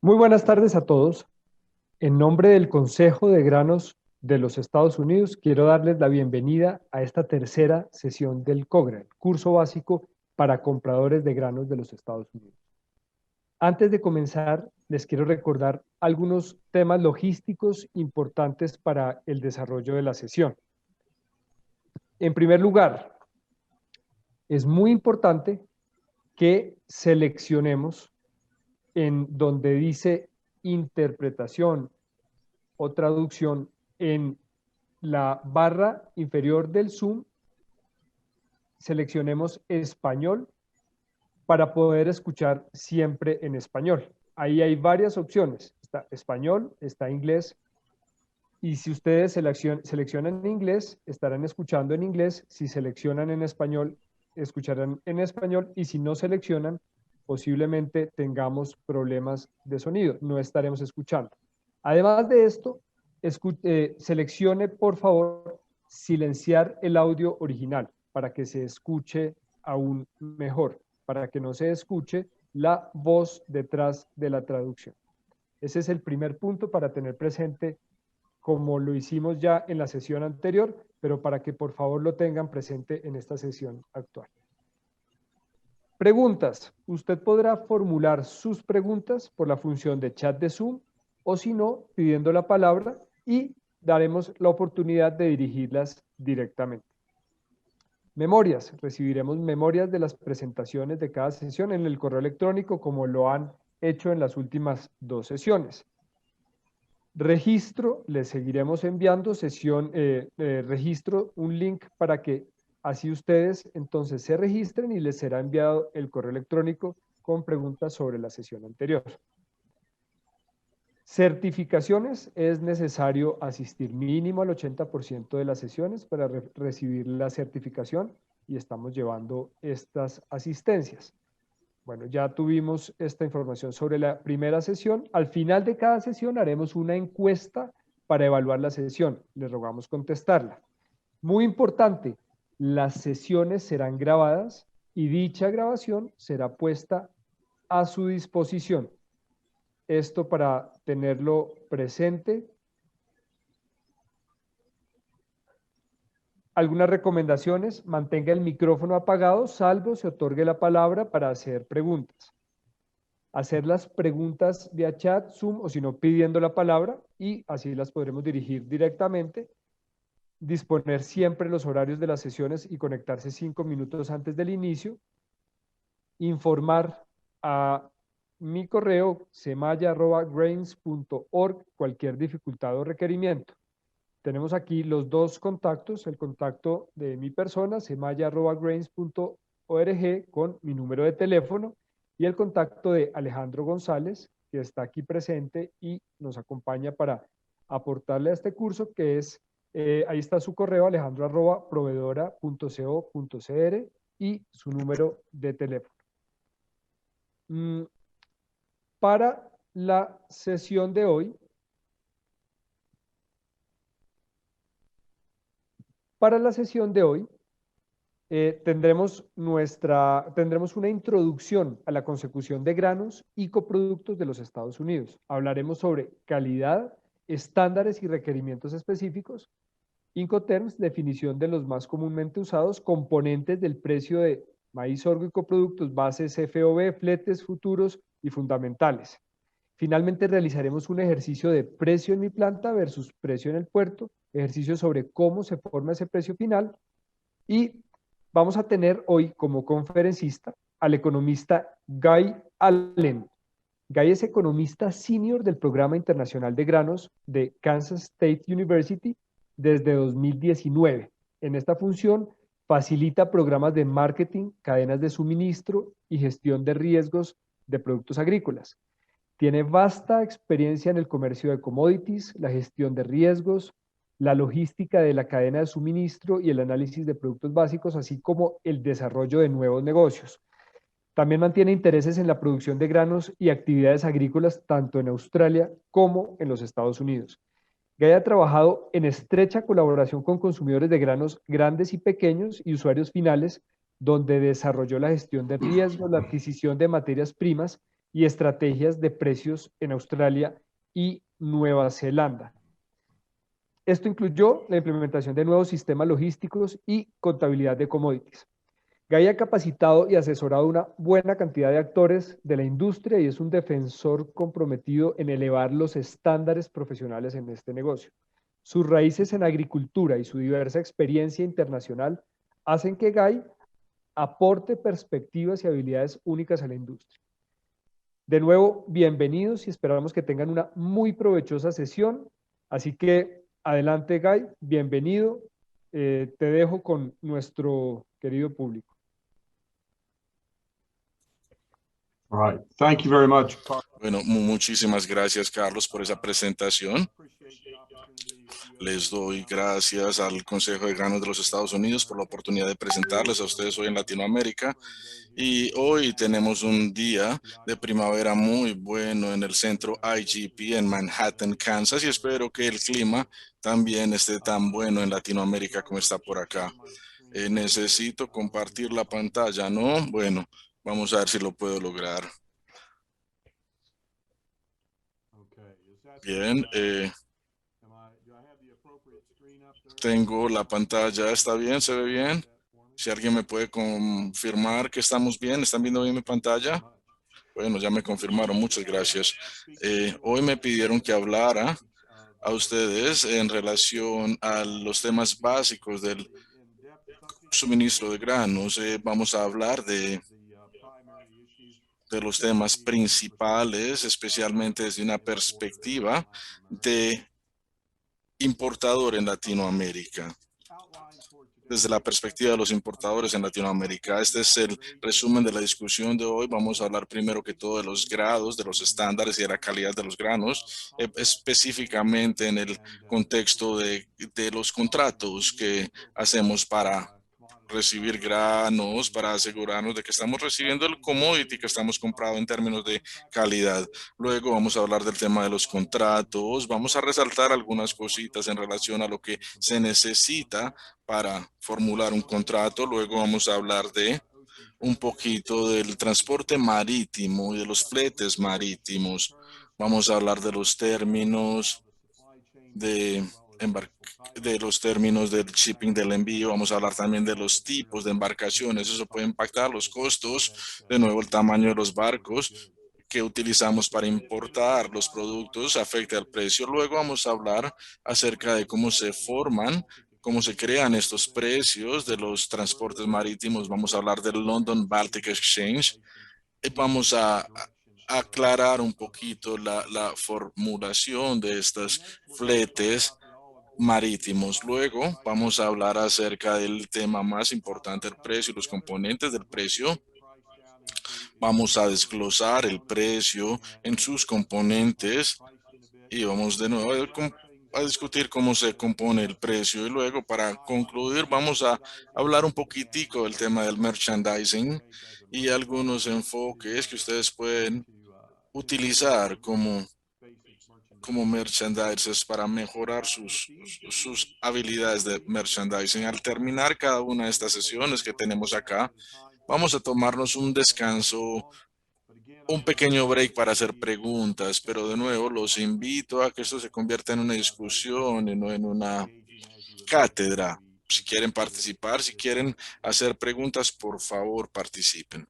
Muy buenas tardes a todos. En nombre del Consejo de Granos de los Estados Unidos, quiero darles la bienvenida a esta tercera sesión del COGRA, el curso básico para compradores de granos de los Estados Unidos. Antes de comenzar, les quiero recordar algunos temas logísticos importantes para el desarrollo de la sesión. En primer lugar, es muy importante que seleccionemos en donde dice interpretación o traducción en la barra inferior del Zoom, seleccionemos español para poder escuchar siempre en español. Ahí hay varias opciones. Está español, está inglés. Y si ustedes seleccionan inglés, estarán escuchando en inglés. Si seleccionan en español, escucharán en español. Y si no seleccionan, posiblemente tengamos problemas de sonido. No estaremos escuchando. Además de esto, seleccione por favor silenciar el audio original para que se escuche aún mejor, para que no se escuche la voz detrás de la traducción. Ese es el primer punto para tener presente, como lo hicimos ya en la sesión anterior, pero para que por favor lo tengan presente en esta sesión actual. Preguntas. Usted podrá formular sus preguntas por la función de chat de Zoom o si no, pidiendo la palabra y daremos la oportunidad de dirigirlas directamente. Memorias. Recibiremos memorias de las presentaciones de cada sesión en el correo electrónico como lo han hecho en las últimas dos sesiones. Registro. Les seguiremos enviando registro, un link para que así ustedes entonces se registren y les será enviado el correo electrónico con preguntas sobre la sesión anterior. Certificaciones. Es necesario asistir mínimo al 80% de las sesiones para recibir la certificación y estamos llevando estas asistencias. Bueno, ya tuvimos esta información sobre la primera sesión. Al final de cada sesión haremos una encuesta para evaluar la sesión. Les rogamos contestarla. Muy importante, las sesiones serán grabadas y dicha grabación será puesta a su disposición. Esto para tenerlo presente. Algunas recomendaciones: mantenga el micrófono apagado, salvo se otorgue la palabra para hacer preguntas. Hacer las preguntas vía chat, Zoom o si no pidiendo la palabra y así las podremos dirigir directamente. Disponer siempre los horarios de las sesiones y conectarse 5 minutos antes del inicio. Informar a mi correo semaya@grains.org cualquier dificultad o requerimiento. Tenemos aquí los dos contactos, el contacto de mi persona, semaya@grains.org con mi número de teléfono y el contacto de Alejandro González, que está aquí presente y nos acompaña para aportarle a este curso, que es, ahí está su correo, alejandro@proveedora.co.cr y su número de teléfono. Para la sesión de hoy, tendremos una introducción a la consecución de granos y coproductos de los Estados Unidos. Hablaremos sobre calidad, estándares y requerimientos específicos, Incoterms, definición de los más comúnmente usados, componentes del precio de maíz, sorgo y coproductos, bases FOB, fletes, futuros y fundamentales. Finalmente realizaremos un ejercicio de precio en mi planta versus precio en el puerto, ejercicio sobre cómo se forma ese precio final y vamos a tener hoy como conferencista al economista Guy Allen. Guy es economista senior del Programa Internacional de Granos de Kansas State University desde 2019. En esta función facilita programas de marketing, cadenas de suministro y gestión de riesgos de productos agrícolas. Tiene vasta experiencia en el comercio de commodities, la gestión de riesgos, la logística de la cadena de suministro y el análisis de productos básicos, así como el desarrollo de nuevos negocios. También mantiene intereses en la producción de granos y actividades agrícolas tanto en Australia como en los Estados Unidos. Guy ha trabajado en estrecha colaboración con consumidores de granos grandes y pequeños y usuarios finales, donde desarrolló la gestión de riesgos, la adquisición de materias primas y estrategias de precios en Australia y Nueva Zelanda. Esto incluyó la implementación de nuevos sistemas logísticos y contabilidad de commodities. GAI ha capacitado y asesorado una buena cantidad de actores de la industria y es un defensor comprometido en elevar los estándares profesionales en este negocio. Sus raíces en agricultura y su diversa experiencia internacional hacen que GAI aporte perspectivas y habilidades únicas a la industria. De nuevo, bienvenidos y esperamos que tengan una muy provechosa sesión. Así que adelante, Guy, bienvenido. Te dejo con nuestro querido público. All right. Thank you very much. Bueno, muchísimas gracias, Carlos, por esa presentación. Les doy gracias al Consejo de Granos de los Estados Unidos por la oportunidad de presentarles a ustedes hoy en Latinoamérica. Y hoy tenemos un día de primavera muy bueno en el centro IGP en Manhattan, Kansas, y espero que el clima también esté tan bueno en Latinoamérica como está por acá. Necesito compartir la pantalla, ¿no? Bueno, vamos a ver si lo puedo lograr. Bien, tengo la pantalla, ¿está bien? ¿Se ve bien? Si alguien me puede confirmar que estamos bien, ¿están viendo bien mi pantalla? Bueno, ya me confirmaron, muchas gracias. Hoy me pidieron que hablara a ustedes en relación a los temas básicos del suministro de granos. Vamos a hablar de los temas principales, especialmente desde una perspectiva de importador en Latinoamérica. Desde la perspectiva de los importadores en Latinoamérica. Este es el resumen de la discusión de hoy. Vamos a hablar primero que todo de los grados, de los estándares y de la calidad de los granos, específicamente en el contexto de los contratos que hacemos para recibir granos, para asegurarnos de que estamos recibiendo el commodity que estamos comprando en términos de calidad. Luego vamos a hablar del tema de los contratos, vamos a resaltar algunas cositas en relación a lo que se necesita para formular un contrato. Luego vamos a hablar de un poquito del transporte marítimo y de los fletes marítimos. Vamos a hablar de los términos del shipping, del envío. Vamos a hablar también de los tipos de embarcaciones. Eso puede impactar los costos. De nuevo, el tamaño de los barcos que utilizamos para importar los productos afecta el precio. Luego vamos a hablar acerca de cómo se forman, cómo se crean estos precios de los transportes marítimos. Vamos a hablar del London Baltic Exchange. Vamos a aclarar un poquito la formulación de estos fletes marítimos. Luego vamos a hablar acerca del tema más importante, el precio y los componentes del precio. Vamos a desglosar el precio en sus componentes y vamos de nuevo a discutir cómo se compone el precio. Y luego, para concluir, vamos a hablar un poquitico del tema del merchandising y algunos enfoques que ustedes pueden utilizar como merchandisers para mejorar sus habilidades de merchandising. Al terminar cada una de estas sesiones que tenemos acá, vamos a tomarnos un descanso, un pequeño break para hacer preguntas, pero de nuevo los invito a que esto se convierta en una discusión y no en una cátedra. Si quieren participar, si quieren hacer preguntas, por favor participen.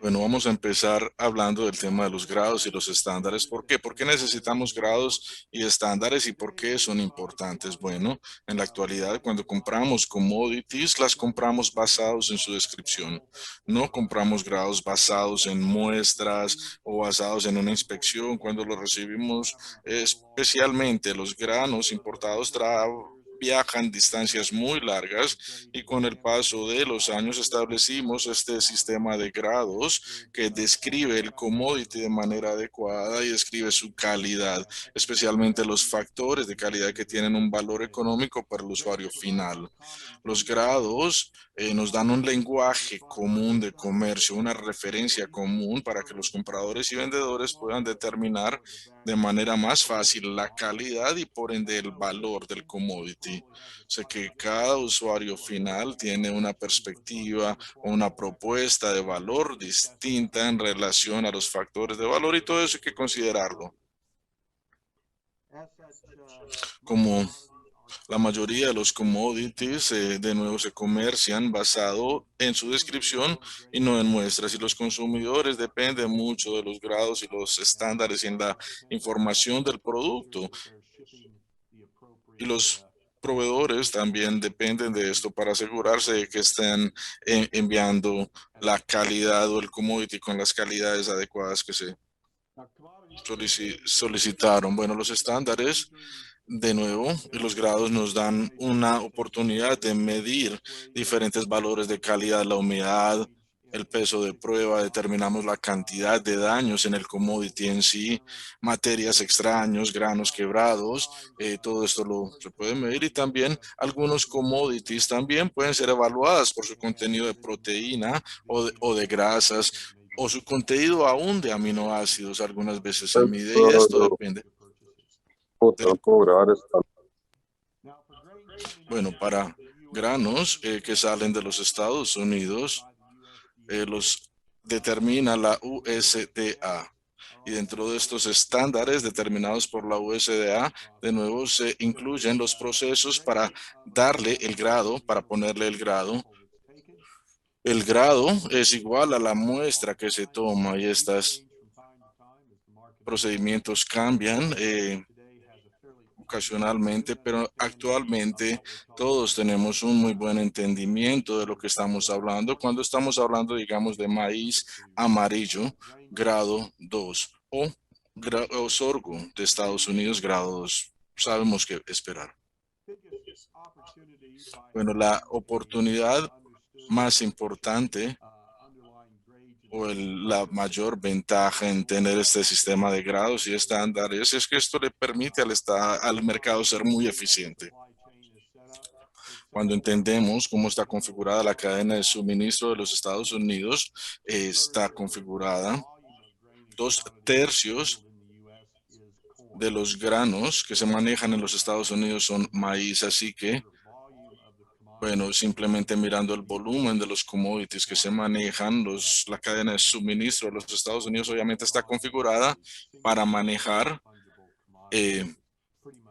Bueno, vamos a empezar hablando del tema de los grados y los estándares. ¿Por qué? ¿Por qué necesitamos grados y estándares y por qué son importantes? Bueno, en la actualidad, cuando compramos commodities, las compramos basados en su descripción. No compramos grados basados en muestras o basados en una inspección. Cuando los recibimos, especialmente los granos importados, viajan distancias muy largas y con el paso de los años establecimos este sistema de grados que describe el commodity de manera adecuada y describe su calidad, especialmente los factores de calidad que tienen un valor económico para el usuario final. Los grados nos dan un lenguaje común de comercio, una referencia común para que los compradores y vendedores puedan determinar de manera más fácil la calidad y por ende el valor del commodity. Sé que cada usuario final tiene una perspectiva o una propuesta de valor distinta en relación a los factores de valor y todo eso hay que considerarlo. Como la mayoría de los commodities, de nuevo, se comercian basado en su descripción y no en muestras. Y los consumidores dependen mucho de los grados y los estándares y en la información del producto. Y los proveedores también dependen de esto para asegurarse de que estén enviando la calidad o el commodity con las calidades adecuadas que se solicitaron. Bueno, los estándares, de nuevo, y los grados nos dan una oportunidad de medir diferentes valores de calidad, la humedad, el peso de prueba, determinamos la cantidad de daños en el commodity en sí, materias extraños, granos quebrados, todo esto se puede medir y también algunos commodities también pueden ser evaluadas por su contenido de proteína o de grasas o su contenido aún de aminoácidos. Algunas veces se mide y esto depende. Bueno, para granos que salen de los Estados Unidos, los determina la USDA. Y dentro de estos estándares determinados por la USDA, de nuevo se incluyen los procesos para darle el grado, para ponerle el grado. El grado es igual a la muestra que se toma y estos procedimientos cambian ocasionalmente, pero actualmente todos tenemos un muy buen entendimiento de lo que estamos hablando cuando estamos hablando, digamos, de maíz amarillo, grado 2, o sorgo de Estados Unidos, grado 2. Sabemos qué esperar. Bueno, la oportunidad más importante o la mayor ventaja en tener este sistema de grados y estándares es que esto le permite al mercado ser muy eficiente. Cuando entendemos cómo está configurada la cadena de suministro de los Estados Unidos, está configurada 2/3 de los granos que se manejan en los Estados Unidos son maíz, así que bueno, simplemente mirando el volumen de los commodities que se manejan, la cadena de suministro de los Estados Unidos obviamente está configurada para manejar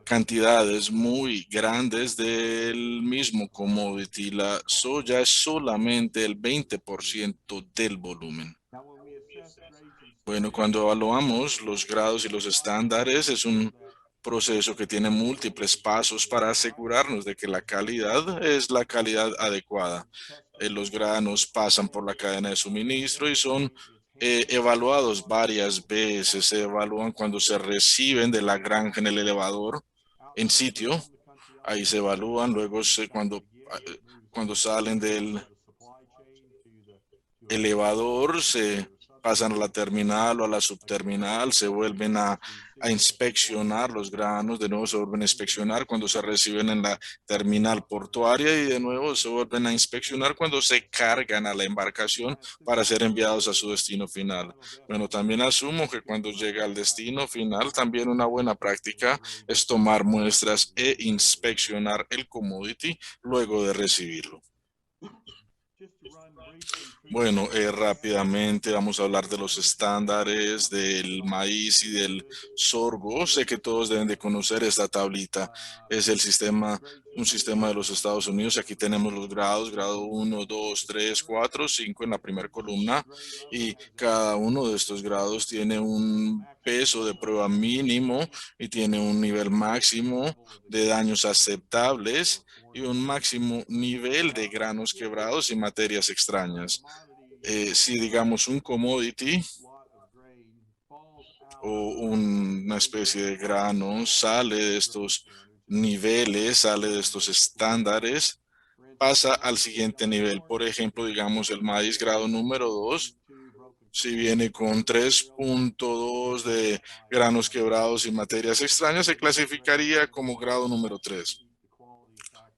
cantidades muy grandes del mismo commodity. La soya es solamente el 20% del volumen. Bueno, cuando evaluamos los grados y los estándares, es un proceso que tiene múltiples pasos para asegurarnos de que la calidad es la calidad adecuada. Los granos pasan por la cadena de suministro y son evaluados varias veces. Se evalúan cuando se reciben de la granja en el elevador en sitio. Ahí se evalúan, luego cuando salen del elevador, se pasan a la terminal o a la subterminal, se vuelven a inspeccionar los granos, de nuevo se vuelven a inspeccionar cuando se reciben en la terminal portuaria y de nuevo se vuelven a inspeccionar cuando se cargan a la embarcación para ser enviados a su destino final. Bueno, también asumo que cuando llega al destino final, también una buena práctica es tomar muestras e inspeccionar el commodity luego de recibirlo. Bueno, rápidamente vamos a hablar de los estándares del maíz y del sorgo. Sé que todos deben de conocer esta tablita. Es un sistema de los Estados Unidos. Aquí tenemos los grados, grado 1, 2, 3, 4, 5 en la primera columna. Y cada uno de estos grados tiene un peso de prueba mínimo y tiene un nivel máximo de daños aceptables y un máximo nivel de granos quebrados y materias extrañas. Si digamos un commodity o una especie de grano sale de estos niveles, sale de estos estándares, pasa al siguiente nivel. Por ejemplo, digamos el maíz grado número 2, si viene con 3.2 de granos quebrados y materias extrañas, se clasificaría como grado número 3.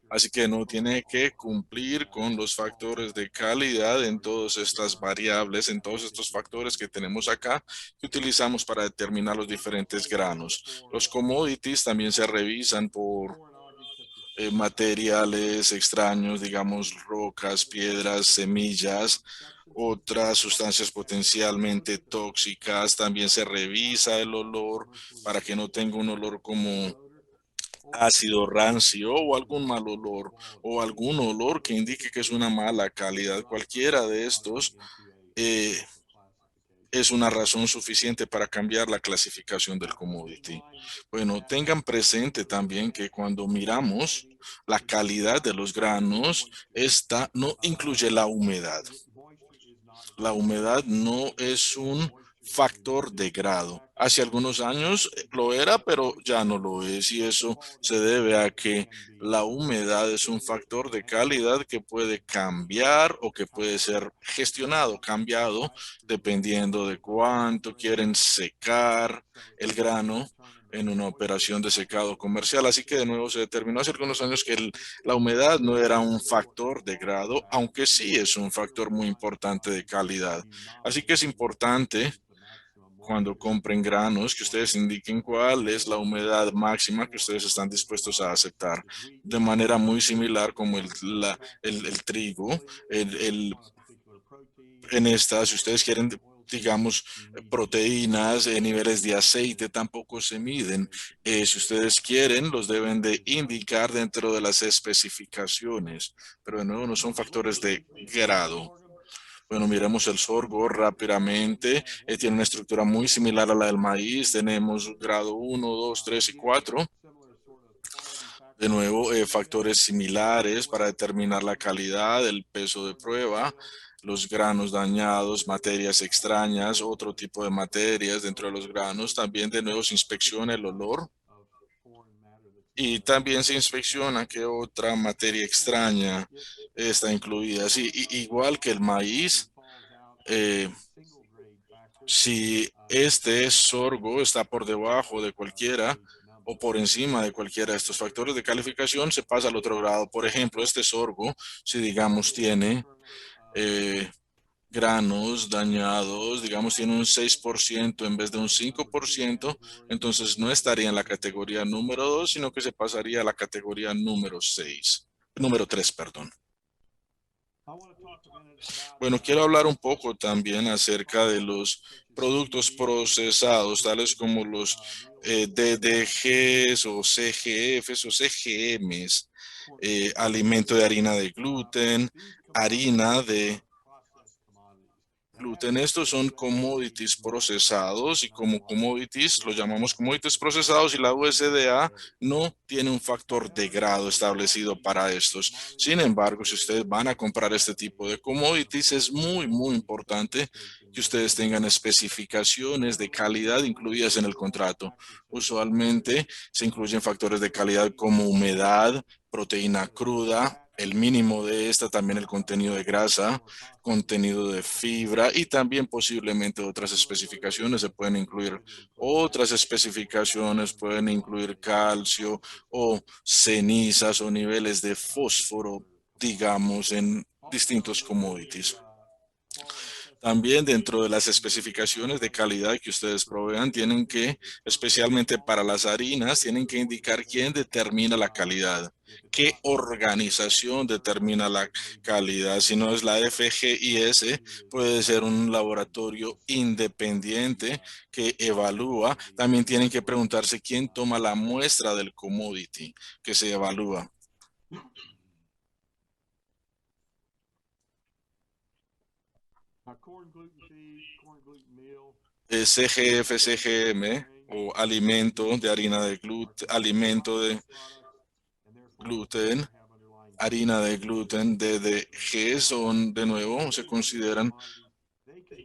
Así que no tiene que cumplir con los factores de calidad en todas estas variables, en todos estos factores que tenemos acá, que utilizamos para determinar los diferentes granos. Los commodities también se revisan por materiales extraños, digamos rocas, piedras, semillas, otras sustancias potencialmente tóxicas. También se revisa el olor para que no tenga un olor como ácido rancio o algún mal olor o algún olor que indique que es una mala calidad. Cualquiera de estos eh, es una razón suficiente para cambiar la clasificación del commodity. Bueno, tengan presente también que cuando miramos la calidad de los granos, esta no incluye la humedad. La humedad no es un factor de grado. Hace algunos años lo era, pero ya no lo es. Y eso se debe a que la humedad es un factor de calidad que puede cambiar o que puede ser gestionado, cambiado, dependiendo de cuánto quieren secar el grano en una operación de secado comercial. Así que de nuevo se determinó hace algunos años que la humedad no era un factor de grado, aunque sí es un factor muy importante de calidad. Así que es importante cuando compren granos que ustedes indiquen cuál es la humedad máxima que ustedes están dispuestos a aceptar. De manera muy similar como el trigo, en esta, si ustedes quieren, digamos, proteínas, niveles de aceite tampoco se miden. Si ustedes quieren, los deben de indicar dentro de las especificaciones, pero de nuevo no son factores de grado. Bueno, miremos el sorgo rápidamente. Tiene una estructura muy similar a la del maíz. Tenemos grado 1, 2, 3 y 4. De nuevo, factores similares para determinar la calidad, el peso de prueba, los granos dañados, materias extrañas, otro tipo de materias dentro de los granos. También de nuevo se inspecciona el olor y también se inspecciona qué otra materia extraña está incluida. Sí, igual que el maíz, eh, si este sorgo está por debajo de cualquiera o por encima de cualquiera de estos factores de calificación, se pasa al otro grado. Por ejemplo, este sorgo, si digamos tiene eh, granos dañados, digamos tiene un 6% en vez de un 5%, entonces no estaría en la categoría número 2, sino que se pasaría a la categoría número 6, número 3, perdón. Bueno, quiero hablar un poco también acerca de los productos procesados, tales como los DDGs o CGFs o CGMs, alimento de harina de gluten, harina de gluten. Estos son commodities procesados y como commodities, los llamamos commodities procesados y la USDA no tiene un factor de grado establecido para estos. Sin embargo, si ustedes van a comprar este tipo de commodities, es muy importante que ustedes tengan especificaciones de calidad incluidas en el contrato. Usualmente se incluyen factores de calidad como humedad, proteína cruda, el mínimo de esta, también el contenido de grasa, contenido de fibra y también posiblemente otras especificaciones. Se pueden incluir otras especificaciones, pueden incluir calcio o cenizas o niveles de fósforo, digamos, en distintos commodities. También dentro de las especificaciones de calidad que ustedes provean, tienen que, especialmente para las harinas, tienen que indicar quién determina la calidad, qué organización determina la calidad. Si no es la FGIS, puede ser un laboratorio independiente que evalúa. También tienen que preguntarse quién toma la muestra del commodity que se evalúa. CGF, CGM o alimento de harina de gluten, alimento de gluten, harina de gluten, DDG son de nuevo, se consideran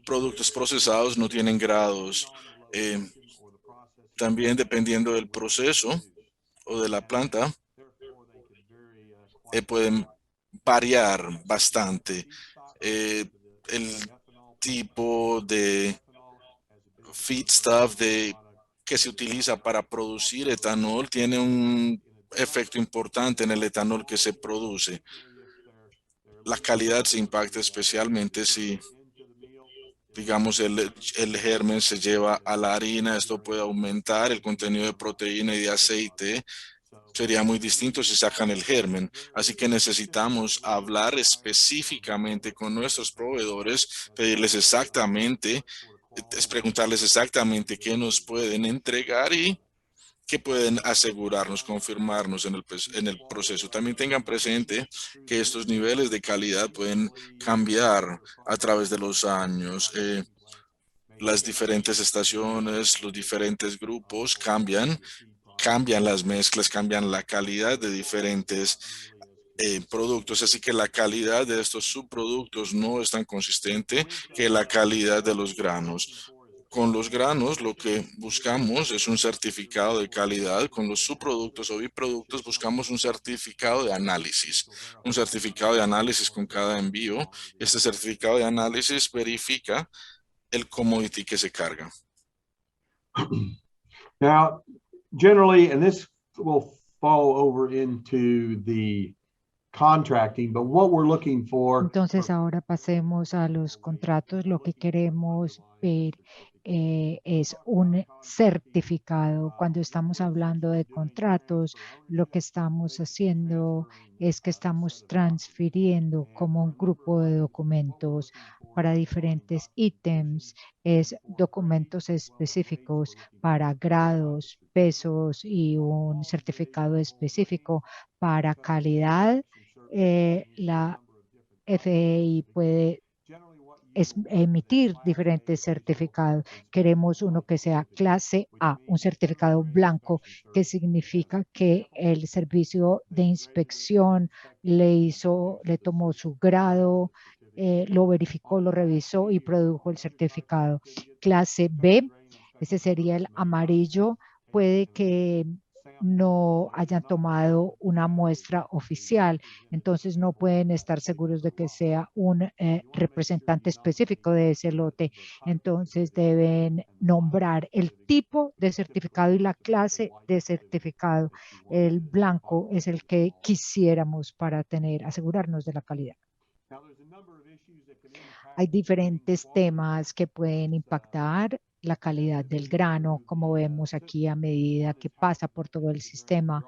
productos procesados, no tienen grados. Eh, También dependiendo del proceso o de la planta, pueden variar bastante. El tipo de feedstuff que se utiliza para producir etanol tiene un efecto importante en el etanol que se produce. La calidad se impacta especialmente si, digamos, el germen se lleva a la harina. Esto puede aumentar el contenido de proteína y de aceite. Sería muy distinto si sacan el germen. Así que necesitamos hablar específicamente con nuestros proveedores, pedirles exactamente, es preguntarles exactamente qué nos pueden entregar y qué pueden asegurarnos, confirmarnos en el proceso. También tengan presente que estos niveles de calidad pueden cambiar a través de los años. Las diferentes estaciones, los diferentes grupos cambian las mezclas, cambian la calidad de diferentes productos, así que la calidad de estos subproductos no es tan consistente que la calidad de los granos. Con los granos lo que buscamos es un certificado de calidad. Con los subproductos o biproductos buscamos un certificado de análisis. Un certificado de análisis con cada envío. Este certificado de análisis verifica el commodity que se carga. Now, generally, and this will fall over into the contracting, but what we're looking for. Entonces ahora pasemos a los contratos. Lo que queremos ver es un certificado. Cuando estamos hablando de contratos, lo que estamos haciendo es que estamos transfiriendo como un grupo de documentos para diferentes ítems, es documentos específicos para grados, pesos y un certificado específico para calidad. La FEI puede emitir diferentes certificados. Queremos uno que sea clase A, un certificado blanco, que significa que el servicio de inspección le tomó su grado, lo verificó, lo revisó y produjo el certificado. Clase B, ese sería el amarillo, puede que no hayan tomado una muestra oficial, entonces no pueden estar seguros de que sea un representante específico de ese lote, entonces deben nombrar el tipo de certificado y la clase de certificado. El blanco es el que quisiéramos para asegurarnos de la calidad. Hay diferentes temas que pueden impactar la calidad del grano, como vemos aquí a medida que pasa por todo el sistema.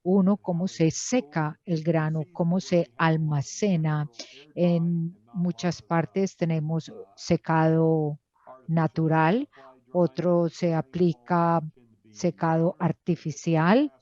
Uno, cómo se seca el grano, cómo se almacena. En muchas partes tenemos secado natural, otro se aplica secado artificial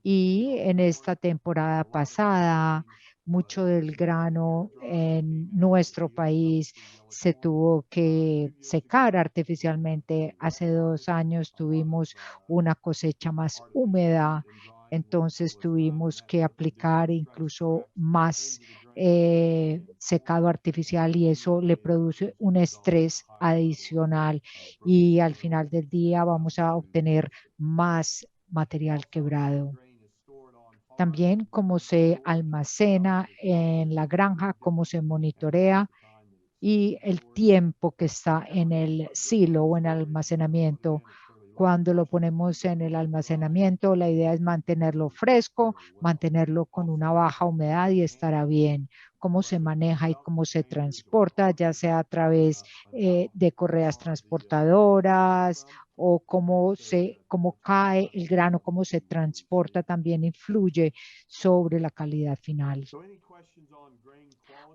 y en esta temporada pasada mucho del grano en nuestro país se tuvo que secar artificialmente. Hace 2 años tuvimos una cosecha más húmeda, entonces tuvimos que aplicar incluso más secado artificial y eso le produce un estrés adicional y al final del día vamos a obtener más material quebrado. También cómo se almacena en la granja, cómo se monitorea y el tiempo que está en el silo o en el almacenamiento. Cuando lo ponemos en el almacenamiento, la idea es mantenerlo fresco, mantenerlo con una baja humedad y estará bien. Cómo se maneja y cómo se transporta, ya sea a través de correas transportadoras o cómo cae el grano, cómo se transporta también influye sobre la calidad final.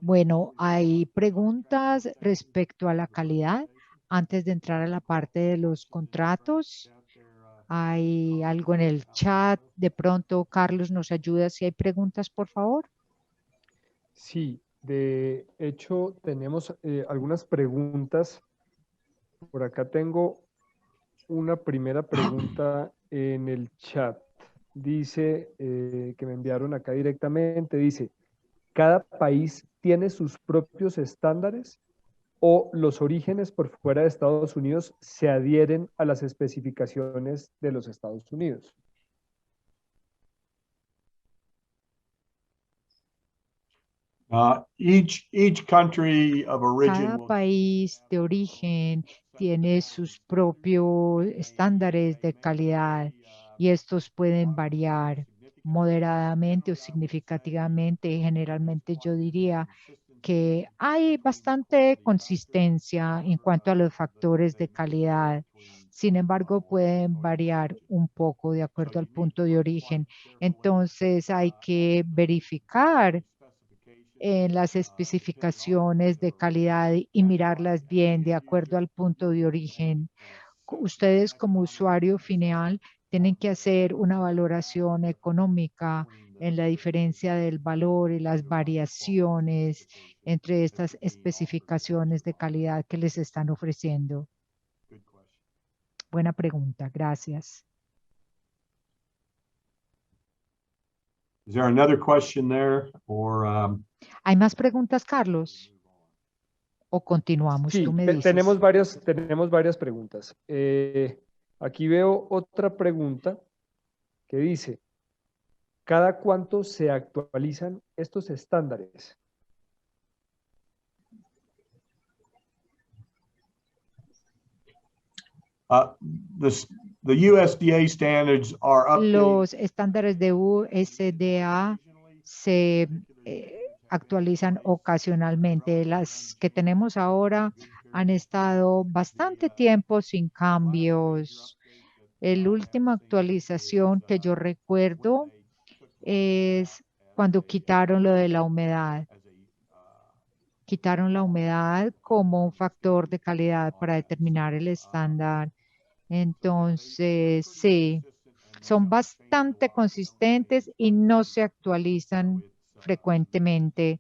Bueno, hay preguntas respecto a la calidad. Antes de entrar a la parte de los contratos, hay algo en el chat. De pronto, Carlos, ¿nos ayuda si hay preguntas, por favor? Sí, de hecho tenemos algunas preguntas. Por acá tengo una primera pregunta en el chat. Dice, que me enviaron acá directamente, dice, ¿cada país tiene sus propios estándares o los orígenes por fuera de Estados Unidos se adhieren a las especificaciones de los Estados Unidos? Each country of origin Cada país de origen tiene sus propios estándares de calidad y estos pueden variar moderadamente o significativamente. Generalmente yo diría que hay bastante consistencia en cuanto a los factores de calidad. Sin embargo, pueden variar un poco de acuerdo al punto de origen. Entonces hay que verificar en las especificaciones de calidad y mirarlas bien de acuerdo al punto de origen. Ustedes como usuario final tienen que hacer una valoración económica en la diferencia del valor y las variaciones entre estas especificaciones de calidad que les están ofreciendo. Buena pregunta, gracias. Is there another question there or ¿Hay más preguntas, Carlos? ¿O continuamos? Sí, Tú me dices. tenemos varias preguntas. Aquí veo otra pregunta que dice, ¿cada cuánto se actualizan estos estándares? the USDA standards are updated? Los estándares de USDA se actualizan ocasionalmente. Las que tenemos ahora han estado bastante tiempo sin cambios. La última actualización que yo recuerdo es cuando quitaron lo de la humedad. Quitaron la humedad como un factor de calidad para determinar el estándar. Entonces, sí, son bastante consistentes y no se actualizan frecuentemente.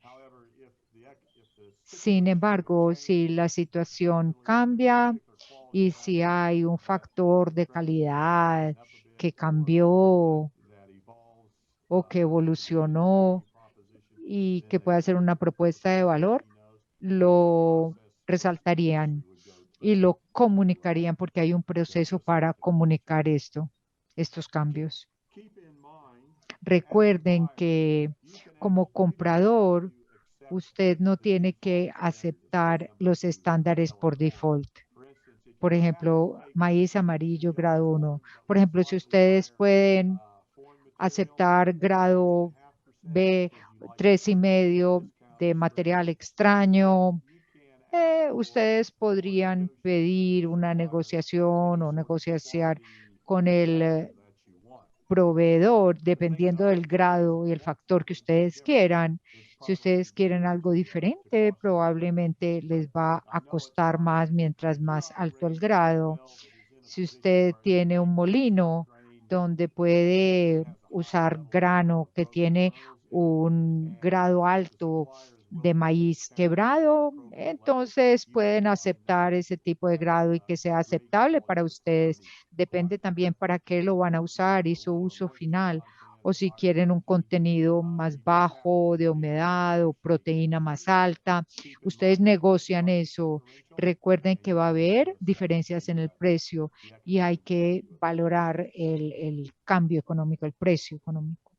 Sin embargo, si la situación cambia y si hay un factor de calidad que cambió o que evolucionó y que pueda ser una propuesta de valor, lo resaltarían y lo comunicarían porque hay un proceso para comunicar estos cambios. Recuerden que como comprador, usted no tiene que aceptar los estándares por default. Por ejemplo, maíz amarillo grado 1. Por ejemplo, si ustedes pueden aceptar grado B, 3,5 de material extraño, ustedes podrían pedir una negociación o negociar con el proveedor, dependiendo del grado y el factor que ustedes quieran. Si ustedes quieren algo diferente, probablemente les va a costar más mientras más alto el grado. Si usted tiene un molino donde puede usar grano que tiene un grado alto de maíz quebrado, entonces pueden aceptar ese tipo de grado y que sea aceptable para ustedes. Depende también para qué lo van a usar y su uso final. O si quieren un contenido más bajo de humedad o proteína más alta, ustedes negocian eso. Recuerden que va a haber diferencias en el precio y hay que valorar el cambio económico, el precio económico.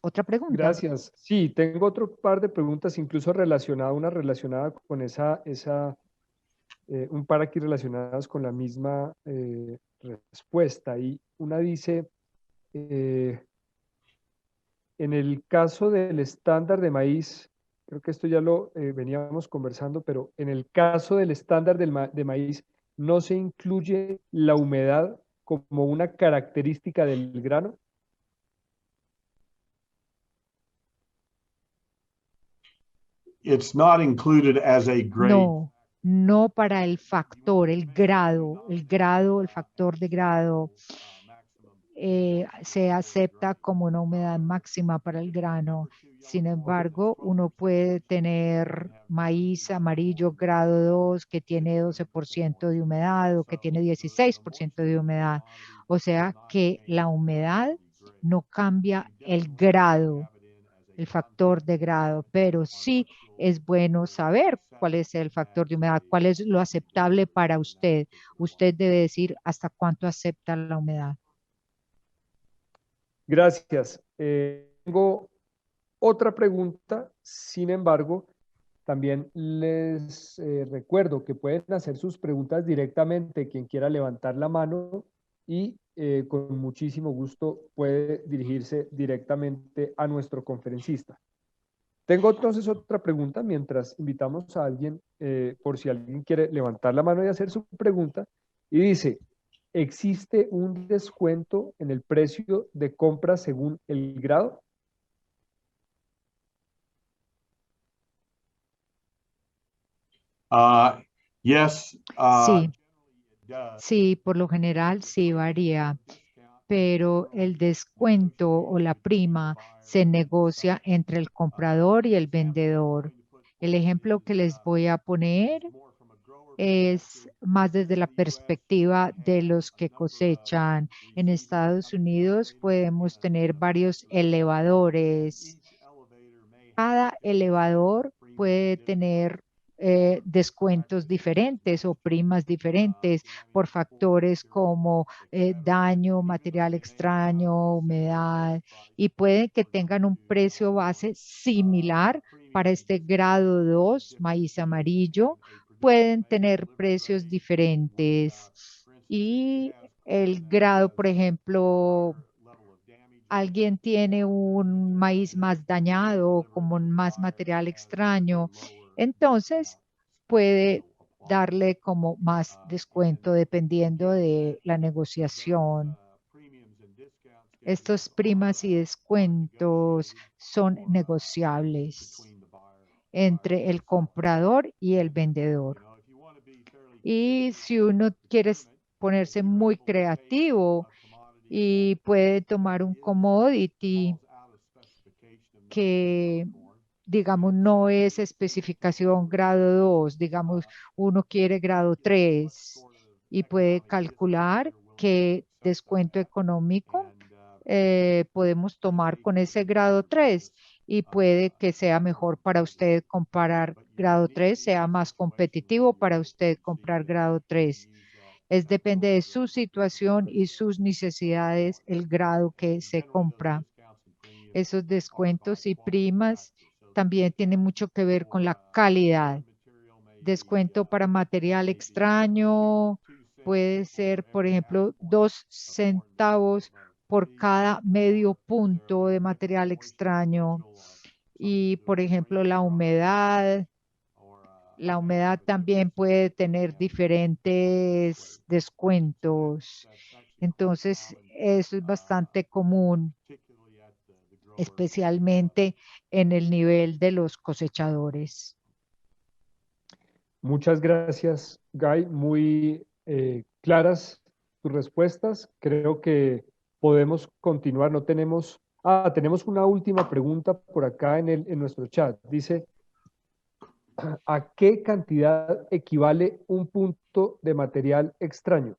¿Otra pregunta? Gracias. Sí, tengo otro par de preguntas, incluso una relacionada con un par aquí relacionadas con la misma respuesta. Y una dice, en el caso del estándar de maíz, creo que esto ya lo veníamos conversando, pero en el caso del estándar de maíz, ¿no se incluye la humedad como una característica del grano? It's not included as a grade. No, no para el factor, el grado, el factor de grado se acepta como una humedad máxima para el grano. Sin embargo, uno puede tener maíz amarillo grado 2 que tiene 12% de humedad o que tiene 16% de humedad. O sea que la humedad no cambia el grado, el factor de grado, pero sí es bueno saber cuál es el factor de humedad, cuál es lo aceptable para usted. Usted debe decir hasta cuánto acepta la humedad. Gracias. Tengo otra pregunta, sin embargo, también les recuerdo que pueden hacer sus preguntas directamente. Quien quiera levantar la mano y con muchísimo gusto puede dirigirse directamente a nuestro conferencista. Tengo entonces otra pregunta mientras invitamos a alguien, por si alguien quiere levantar la mano y hacer su pregunta, y dice, ¿existe un descuento en el precio de compra según el grado? Yes. Sí, sí, por lo general sí varía, pero el descuento o la prima se negocia entre el comprador y el vendedor. El ejemplo que les voy a poner es más desde la perspectiva de los que cosechan. En Estados Unidos podemos tener varios elevadores. Cada elevador puede tener descuentos diferentes o primas diferentes por factores como daño, material extraño, humedad, y puede que tengan un precio base similar para este grado 2 maíz amarillo. Pueden tener precios diferentes y el grado, por ejemplo, alguien tiene un maíz más dañado, como más material extraño, entonces puede darle como más descuento dependiendo de la negociación. Estos primas y descuentos son negociables entre el comprador y el vendedor. Y si uno quiere ponerse muy creativo y puede tomar un commodity que, digamos, no es especificación grado 2, digamos, uno quiere grado 3 y puede calcular qué descuento económico podemos tomar con ese grado 3 y puede que sea mejor para usted comprar grado 3, sea más competitivo para usted comprar grado 3. Depende de su situación y sus necesidades el grado que se compra. Esos descuentos y primas también tienen mucho que ver con la calidad. Descuento para material extraño puede ser, por ejemplo, 2 centavos por cada medio punto de material extraño. Y, por ejemplo, la humedad también puede tener diferentes descuentos. Entonces, eso es bastante común, especialmente en el nivel de los cosechadores. Muchas gracias, Guy. Muy claras tus respuestas. Creo que podemos continuar. No tenemos... tenemos una última pregunta por acá en nuestro chat. Dice, ¿a qué cantidad equivale un punto de material extraño?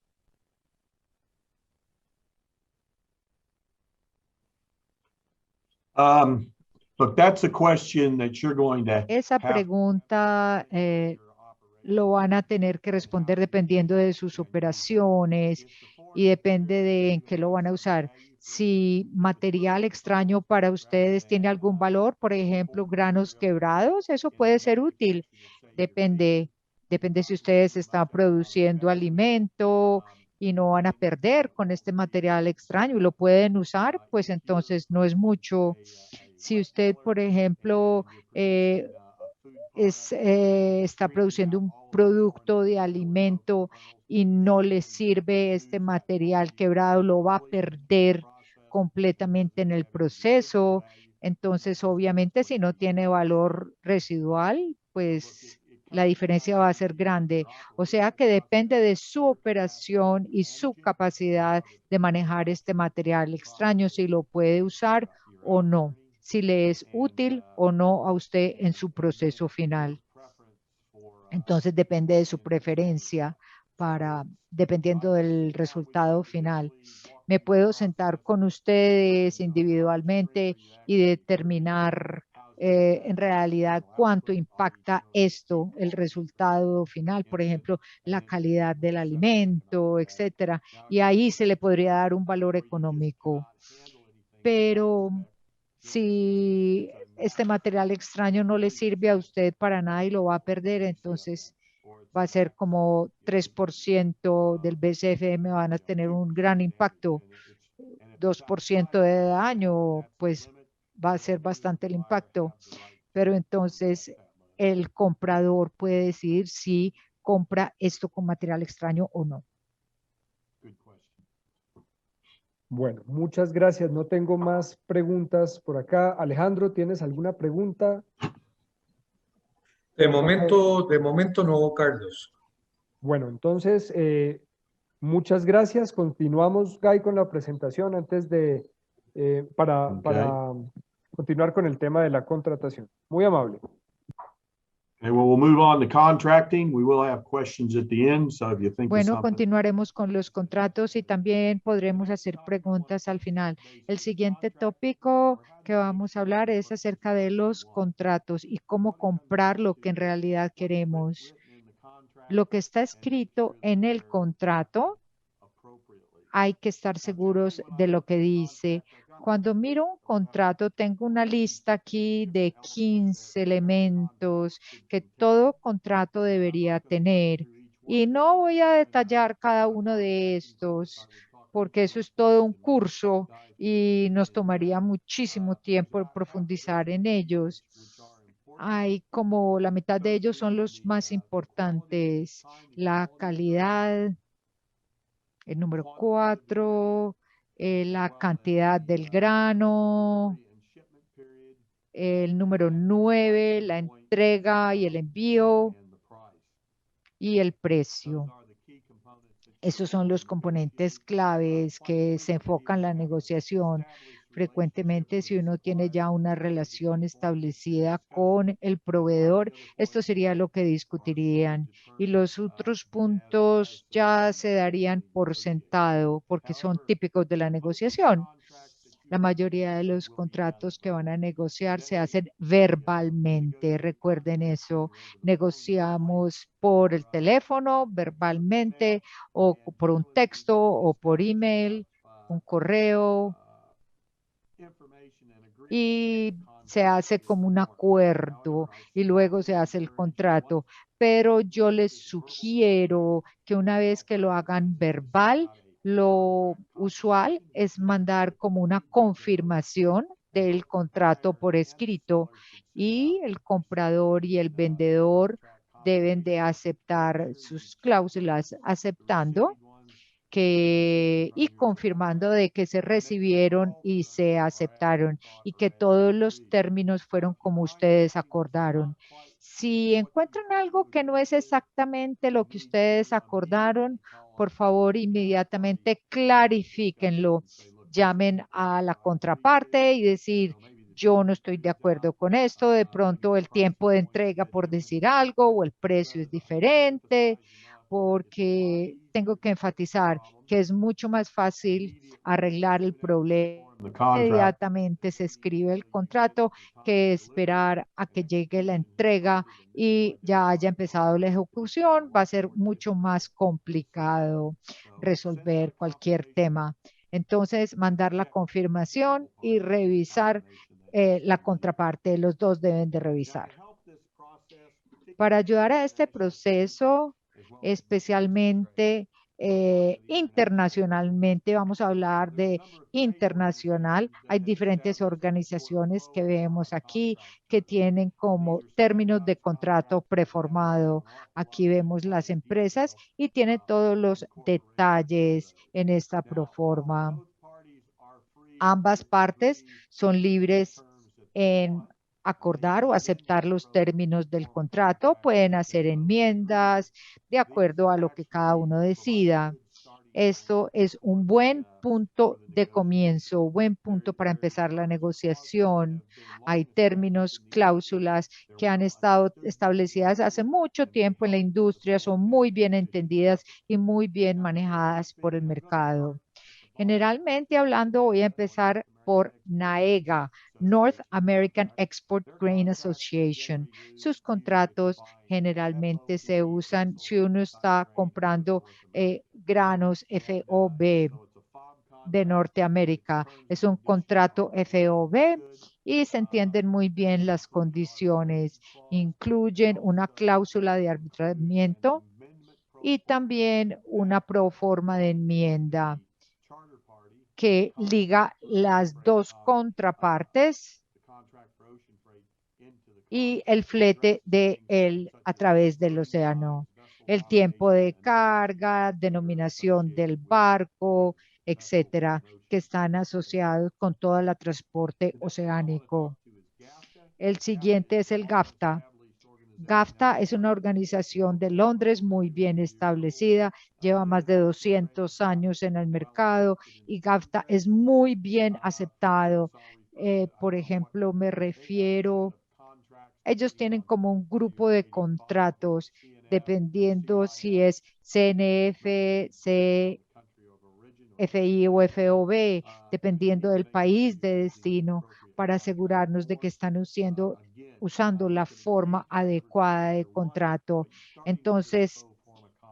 Look, that's a question that you're going to Esa have. pregunta lo van a tener que responder dependiendo de sus operaciones y depende de en qué lo van a usar. Si material extraño para ustedes tiene algún valor, por ejemplo, granos quebrados, eso puede ser útil. Depende, depende si ustedes están produciendo alimento y no van a perder con este material extraño y lo pueden usar, pues entonces no es mucho. Si usted, por ejemplo, está produciendo un producto de alimento y no le sirve este material quebrado, lo va a perder completamente en el proceso. Entonces, obviamente, si no tiene valor residual, pues la diferencia va a ser grande. O sea que depende de su operación y su capacidad de manejar este material extraño, si lo puede usar o no, si le es útil o no a usted en su proceso final. Entonces depende de su preferencia dependiendo del resultado final. Me puedo sentar con ustedes individualmente y determinar en realidad cuánto impacta esto, el resultado final, por ejemplo, la calidad del alimento, etcétera. Y ahí se le podría dar un valor económico. Pero si este material extraño no le sirve a usted para nada y lo va a perder, entonces va a ser como 3% del BCFM, van a tener un gran impacto. 2% de daño, pues va a ser bastante el impacto. Pero entonces el comprador puede decidir si compra esto con material extraño o no. Bueno, muchas gracias. No tengo más preguntas por acá. Alejandro, ¿tienes alguna pregunta? De momento no, Carlos. Bueno, entonces, muchas gracias. Continuamos, Guy, con la presentación antes de, para continuar con el tema de la contratación. Muy amable. Okay, well, we'll move on to contracting. We will have questions at the end, so if you think of Bueno, something. continuaremos con los contratos y también podremos hacer preguntas al final. El siguiente tópico que vamos a hablar es acerca de los contratos y cómo comprar lo que en realidad queremos. Lo que está escrito en el contrato, hay que estar seguros de lo que dice. Cuando miro un contrato, tengo una lista aquí de 15 elementos que todo contrato debería tener. Y no voy a detallar cada uno de estos, porque eso es todo un curso y nos tomaría muchísimo tiempo profundizar en ellos. Hay como la mitad de ellos son los más importantes: la calidad, el número 4, la cantidad del grano, el número 9, la entrega y el envío, y el precio. Esos son los componentes claves que se enfocan en la negociación. Frecuentemente, si uno tiene ya una relación establecida con el proveedor, esto sería lo que discutirían. Y los otros puntos ya se darían por sentado porque son típicos de la negociación. La mayoría de los contratos que van a negociar se hacen verbalmente. Recuerden eso. Negociamos por el teléfono, verbalmente, o por un texto, o por email, un correo, y se hace como un acuerdo y luego se hace el contrato. Pero yo les sugiero que una vez que lo hagan verbal, lo usual es mandar como una confirmación del contrato por escrito, y el comprador y el vendedor deben de aceptar sus cláusulas, aceptando y confirmando de que se recibieron y se aceptaron y que todos los términos fueron como ustedes acordaron. Si encuentran algo que no es exactamente lo que ustedes acordaron, por favor, inmediatamente clarifíquenlo. Llamen a la contraparte y decir: yo no estoy de acuerdo con esto, de pronto el tiempo de entrega, por decir algo, o el precio es diferente, porque tengo que enfatizar que es mucho más fácil arreglar el problema. Inmediatamente se escribe el contrato que esperar a que llegue la entrega y ya haya empezado la ejecución. Va a ser mucho más complicado resolver cualquier tema. Entonces, mandar la confirmación y revisar la contraparte. Los dos deben de revisar. Para ayudar a este proceso, especialmente internacionalmente, vamos a hablar de internacional. Hay diferentes organizaciones que vemos aquí que tienen como términos de contrato preformado. Aquí vemos las empresas y tiene todos los detalles en esta proforma. Ambas partes son libres en acordar o aceptar los términos del contrato. Pueden hacer enmiendas de acuerdo a lo que cada uno decida. Esto es un buen punto de comienzo, un buen punto para empezar la negociación. Hay términos, cláusulas que han estado establecidas hace mucho tiempo en la industria, son muy bien entendidas y muy bien manejadas por el mercado. Generalmente hablando, voy a empezar por NAEGA, North American Export Grain Association. Sus contratos generalmente se usan si uno está comprando granos FOB de Norteamérica. Es un contrato FOB y se entienden muy bien las condiciones. Incluyen una cláusula de arbitramiento y también una proforma de enmienda que liga las dos contrapartes y el flete a través del océano. El tiempo de carga, denominación del barco, etcétera, que están asociados con todo el transporte oceánico. El siguiente es el GAFTA. GAFTA es una organización de Londres muy bien establecida, lleva más de 200 años en el mercado y GAFTA es muy bien aceptado. Por ejemplo, me refiero, ellos tienen como un grupo de contratos, dependiendo si es CNF, CFI o FOB, dependiendo del país de destino, para asegurarnos de que están usando la forma adecuada de contrato. Entonces,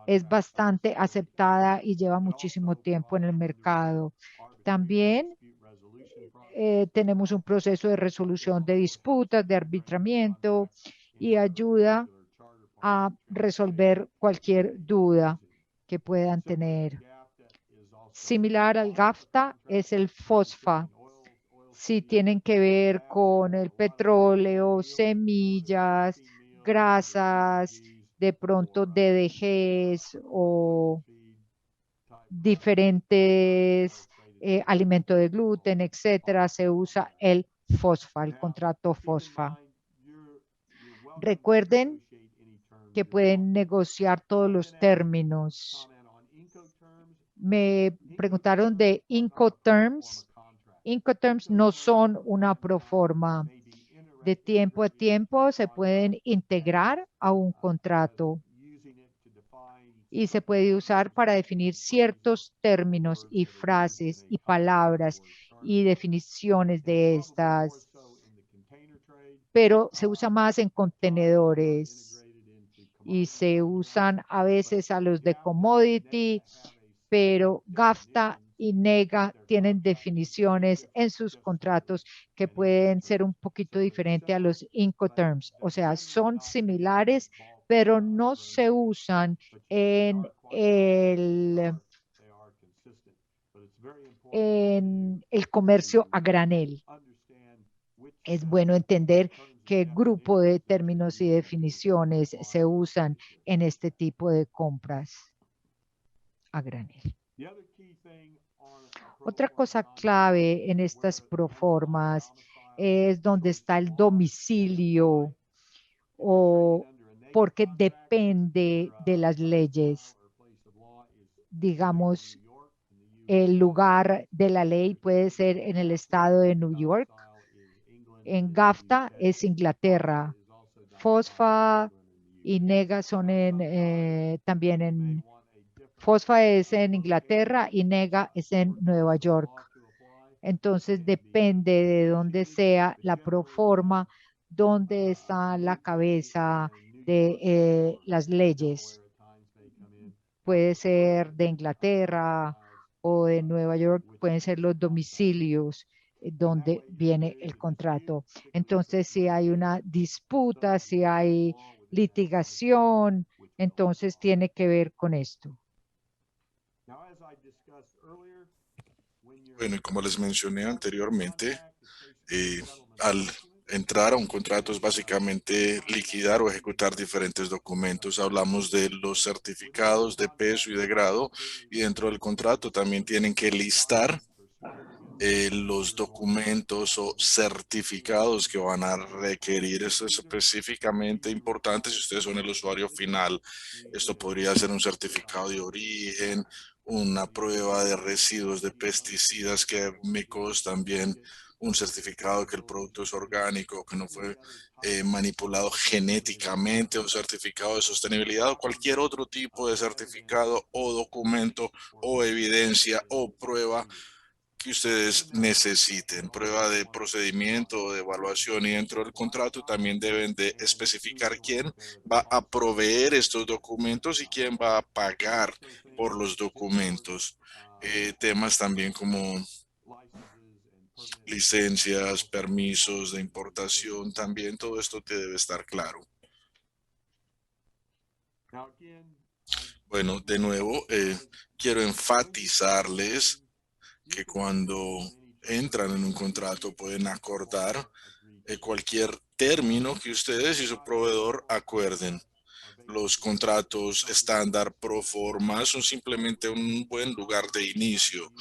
es bastante aceptada y lleva muchísimo tiempo en el mercado. También tenemos un proceso de resolución de disputas, de arbitramiento y ayuda a resolver cualquier duda que puedan tener. Similar al GAFTA es el FOSFA. Si tienen que ver con el petróleo, semillas, grasas, de pronto DDGs o diferentes alimentos de gluten, etcétera, se usa el FOSFA, el contrato FOSFA. Recuerden que pueden negociar todos los términos. Me preguntaron de Incoterms. Incoterms no son una proforma. De tiempo a tiempo se pueden integrar a un contrato y se puede usar para definir ciertos términos y frases y palabras y definiciones de estas, pero se usa más en contenedores y se usan a veces a los de commodity, pero GAFTA y NEGA tienen definiciones en sus contratos que pueden ser un poquito diferentes a los Incoterms. O sea, son similares, pero no se usan en el comercio a granel. Es bueno entender qué grupo de términos y definiciones se usan en este tipo de compras a granel. Otra cosa clave en estas proformas es dónde está el domicilio o porque depende de las leyes. Digamos, el lugar de la ley puede ser en el estado de New York. En GAFTA es Inglaterra. FOSFA y NEGA son también en... FOSFA es en Inglaterra y NEGA es en Nueva York. Entonces depende de dónde sea la proforma, dónde está la cabeza de las leyes. Puede ser de Inglaterra o de Nueva York, pueden ser los domicilios donde viene el contrato. Entonces, si hay una disputa, si hay litigación, entonces tiene que ver con esto. Bueno, y como les mencioné anteriormente, al entrar a un contrato es básicamente liquidar o ejecutar diferentes documentos. Hablamos de los certificados de peso y de grado, y dentro del contrato también tienen que listar los documentos o certificados que van a requerir. Esto es específicamente importante si ustedes son el usuario final. Esto podría ser un certificado de origen, una prueba de residuos de pesticidas químicos, también un certificado que el producto es orgánico, que no fue manipulado genéticamente, un certificado de sostenibilidad o cualquier otro tipo de certificado o documento o evidencia o prueba que ustedes necesiten, prueba de procedimiento o de evaluación, y dentro del contrato también deben de especificar quién va a proveer estos documentos y quién va a pagar por los documentos. Temas también como licencias, permisos de importación, también todo esto te debe estar claro. Bueno, de nuevo, quiero enfatizarles que cuando entran en un contrato pueden acordar cualquier término que ustedes y su proveedor acuerden. Los contratos estándar pro forma son simplemente un buen lugar de inicio.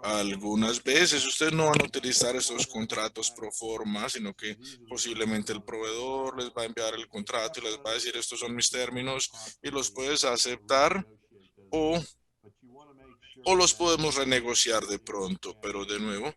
Algunas veces ustedes no van a utilizar estos contratos pro forma, sino que posiblemente el proveedor les va a enviar el contrato y les va a decir estos son mis términos y los puedes aceptar o los podemos renegociar de pronto, pero de nuevo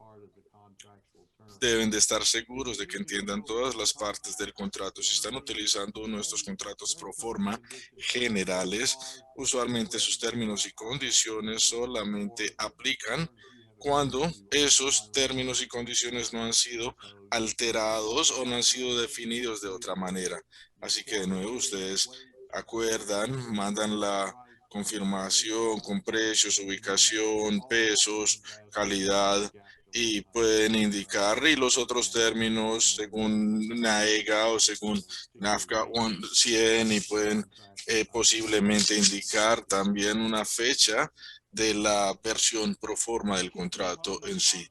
deben de estar seguros de que entiendan todas las partes del contrato. Si están utilizando nuestros contratos pro forma generales, usualmente sus términos y condiciones solamente aplican cuando esos términos y condiciones no han sido alterados o no han sido definidos de otra manera. Así que de nuevo ustedes acuerdan, mandan la confirmación con precios, ubicación, pesos, calidad y pueden indicar y los otros términos según NAEGA o según NAFTA 100 y pueden posiblemente indicar también una fecha de la versión pro forma del contrato en sí.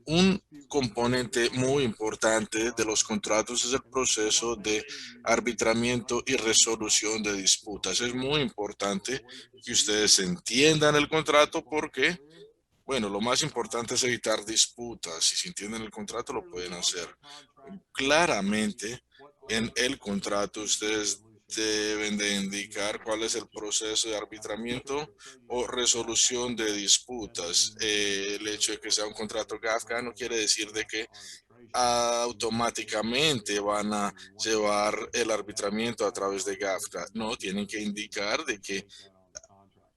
Un componente muy importante de los contratos es el proceso de arbitramiento y resolución de disputas. Es muy importante que ustedes entiendan el contrato porque, bueno, lo más importante es evitar disputas. Y si entienden el contrato, lo pueden hacer. Claramente, en el contrato, ustedes deben de indicar cuál es el proceso de arbitramiento o resolución de disputas. El hecho de que sea un contrato GAFCA no quiere decir de que automáticamente van a llevar el arbitramiento a través de GAFCA. No, tienen que indicar de que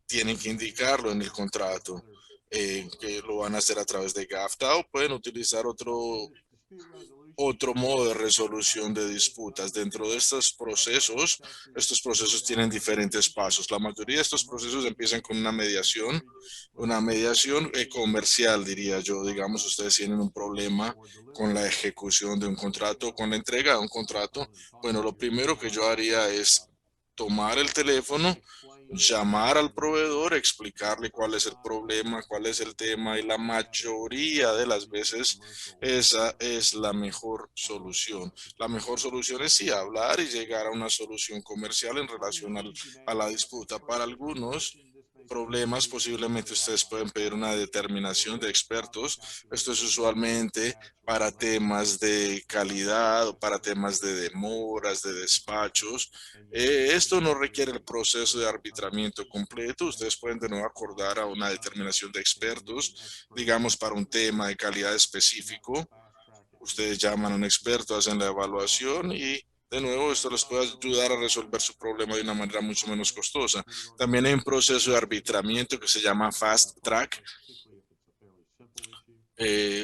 tienen que indicarlo en el contrato, que lo van a hacer a través de GAFTA o pueden utilizar otro modo de resolución de disputas. Dentro de estos procesos tienen diferentes pasos. La mayoría de estos procesos empiezan con una mediación comercial, diría yo. Digamos, ustedes tienen un problema con la ejecución de un contrato, con la entrega de un contrato. Bueno, lo primero que yo haría es tomar el teléfono, llamar al proveedor, explicarle cuál es el problema, cuál es el tema y la mayoría de las veces esa es la mejor solución. La mejor solución es sí hablar y llegar a una solución comercial en relación a la disputa. Para algunos problemas, posiblemente ustedes pueden pedir una determinación de expertos. Esto es usualmente para temas de calidad o para temas de demoras, de despachos. Esto no requiere el proceso de arbitramiento completo. Ustedes pueden de nuevo acordar a una determinación de expertos, digamos, para un tema de calidad específico. Ustedes llaman a un experto, hacen la evaluación y de nuevo esto les puede ayudar a resolver su problema de una manera mucho menos costosa. También hay un proceso de arbitramiento que se llama Fast Track.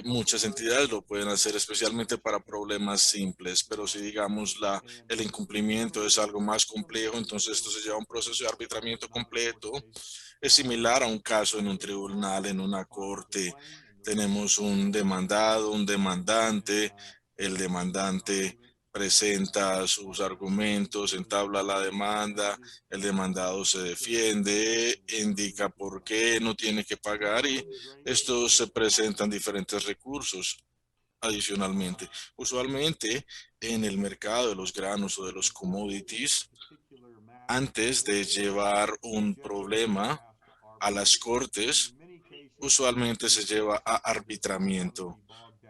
Muchas entidades lo pueden hacer especialmente para problemas simples, pero si digamos el incumplimiento es algo más complejo, entonces esto se lleva a un proceso de arbitramiento completo. Es similar a un caso en un tribunal, en una corte. Tenemos un demandado, un demandante. El demandante presenta sus argumentos, entabla la demanda, el demandado se defiende, indica por qué no tiene que pagar y estos se presentan diferentes recursos. Adicionalmente, usualmente en el mercado de los granos o de los commodities, antes de llevar un problema a las cortes, usualmente se lleva a arbitramiento.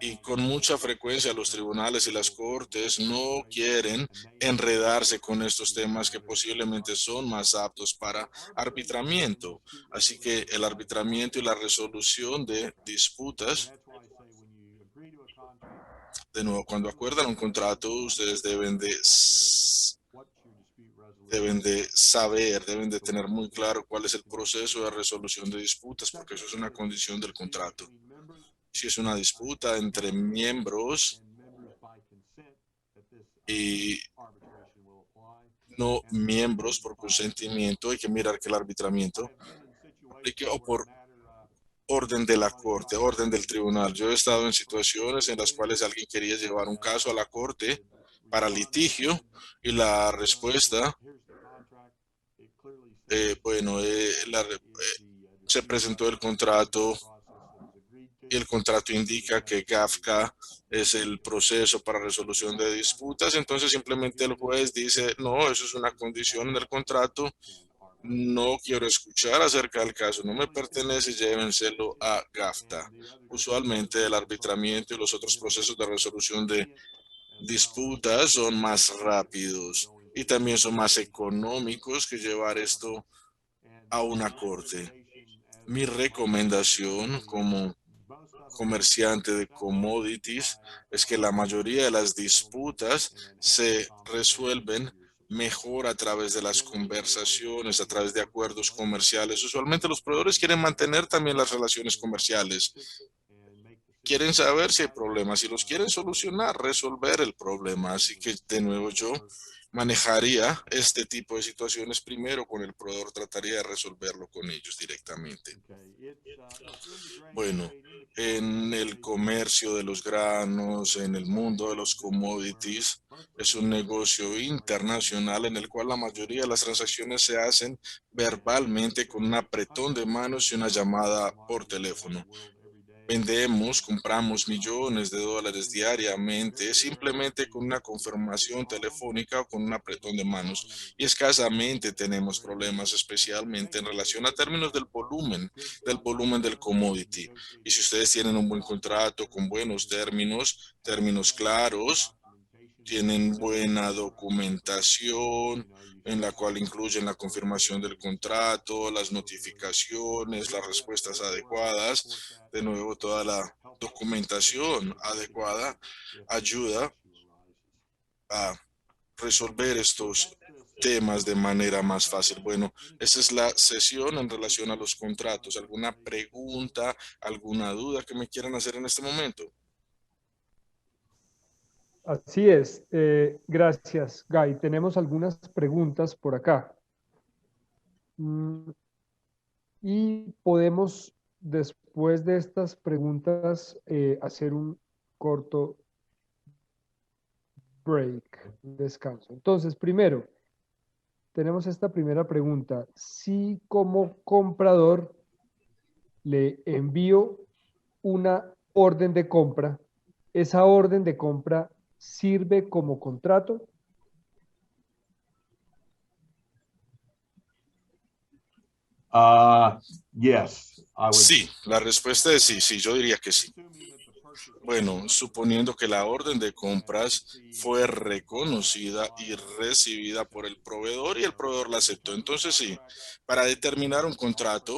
Y con mucha frecuencia los tribunales y las cortes no quieren enredarse con estos temas que posiblemente son más aptos para arbitramiento. Así que el arbitramiento y la resolución de disputas, de nuevo, cuando acuerdan un contrato, ustedes deben de saber, deben de tener muy claro cuál es el proceso de resolución de disputas, porque eso es una condición del contrato. Si es una disputa entre miembros y no miembros por consentimiento, hay que mirar que el arbitramiento aplique o por orden de la corte, orden del tribunal. Yo he estado en situaciones en las cuales alguien quería llevar un caso a la corte para litigio y la respuesta, se presentó el contrato y el contrato indica que GAFCA es el proceso para resolución de disputas. Entonces simplemente el juez dice, no, eso es una condición en el contrato. No quiero escuchar acerca del caso, no me pertenece, llévenselo a GAFTA. Usualmente el arbitramiento y los otros procesos de resolución de disputas son más rápidos y también son más económicos que llevar esto a una corte. Mi recomendación como comerciante de commodities es que la mayoría de las disputas se resuelven mejor a través de las conversaciones, a través de acuerdos comerciales. Usualmente los proveedores quieren mantener también las relaciones comerciales. Quieren saber si hay problemas, si los quieren solucionar, resolver el problema. Así que de nuevo yo manejaría este tipo de situaciones primero con el proveedor, trataría de resolverlo con ellos directamente. Bueno, en el comercio de los granos, en el mundo de los commodities, es un negocio internacional en el cual la mayoría de las transacciones se hacen verbalmente con un apretón de manos y una llamada por teléfono. Vendemos, compramos millones de dólares diariamente simplemente con una confirmación telefónica o con un apretón de manos. Y escasamente tenemos problemas, especialmente en relación a términos del volumen del commodity. Y si ustedes tienen un buen contrato con buenos términos, términos claros, tienen buena documentación en la cual incluyen la confirmación del contrato, las notificaciones, las respuestas adecuadas. De nuevo, toda la documentación adecuada ayuda a resolver estos temas de manera más fácil. Bueno, esa es la sesión en relación a los contratos. ¿Alguna pregunta, alguna duda que me quieran hacer en este momento? Así es. Gracias, Guy. Tenemos algunas preguntas por acá. Y podemos, después de estas preguntas, hacer un corto break, un descanso. Entonces, primero, tenemos esta primera pregunta. Si como comprador le envío una orden de compra, ¿esa orden de compra sirve como contrato? Yes, I would. Sí, la respuesta es sí, sí, yo diría que sí. Bueno, suponiendo que la orden de compras fue reconocida y recibida por el proveedor y el proveedor la aceptó. Entonces sí, para determinar un contrato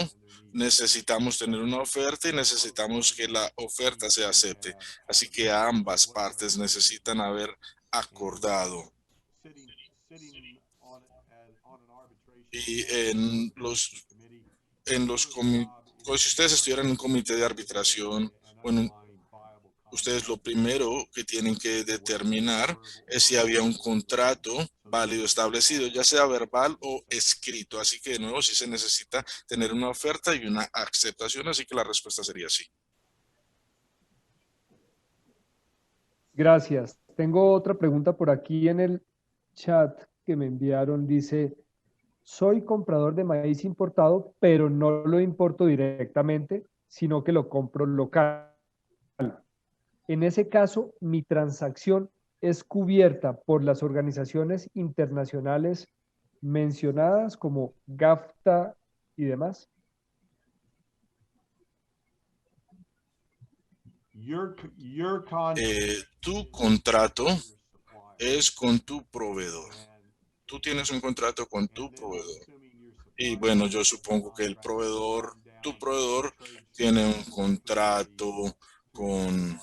necesitamos tener una oferta y necesitamos que la oferta se acepte. Así que ambas partes necesitan haber acordado. Y si ustedes estuvieran en un comité de arbitración, bueno, ustedes lo primero que tienen que determinar es si había un contrato válido establecido, ya sea verbal o escrito. Así que de nuevo sí se necesita tener una oferta y una aceptación, así que la respuesta sería sí. Gracias. Tengo otra pregunta por aquí en el chat que me enviaron. Dice, soy comprador de maíz importado, pero no lo importo directamente, sino que lo compro local. En ese caso, mi transacción es cubierta por las organizaciones internacionales mencionadas como GAFTA y demás. Tu contrato es con tu proveedor. Tú tienes un contrato con tu proveedor. Y bueno, yo supongo que tu proveedor tiene un contrato con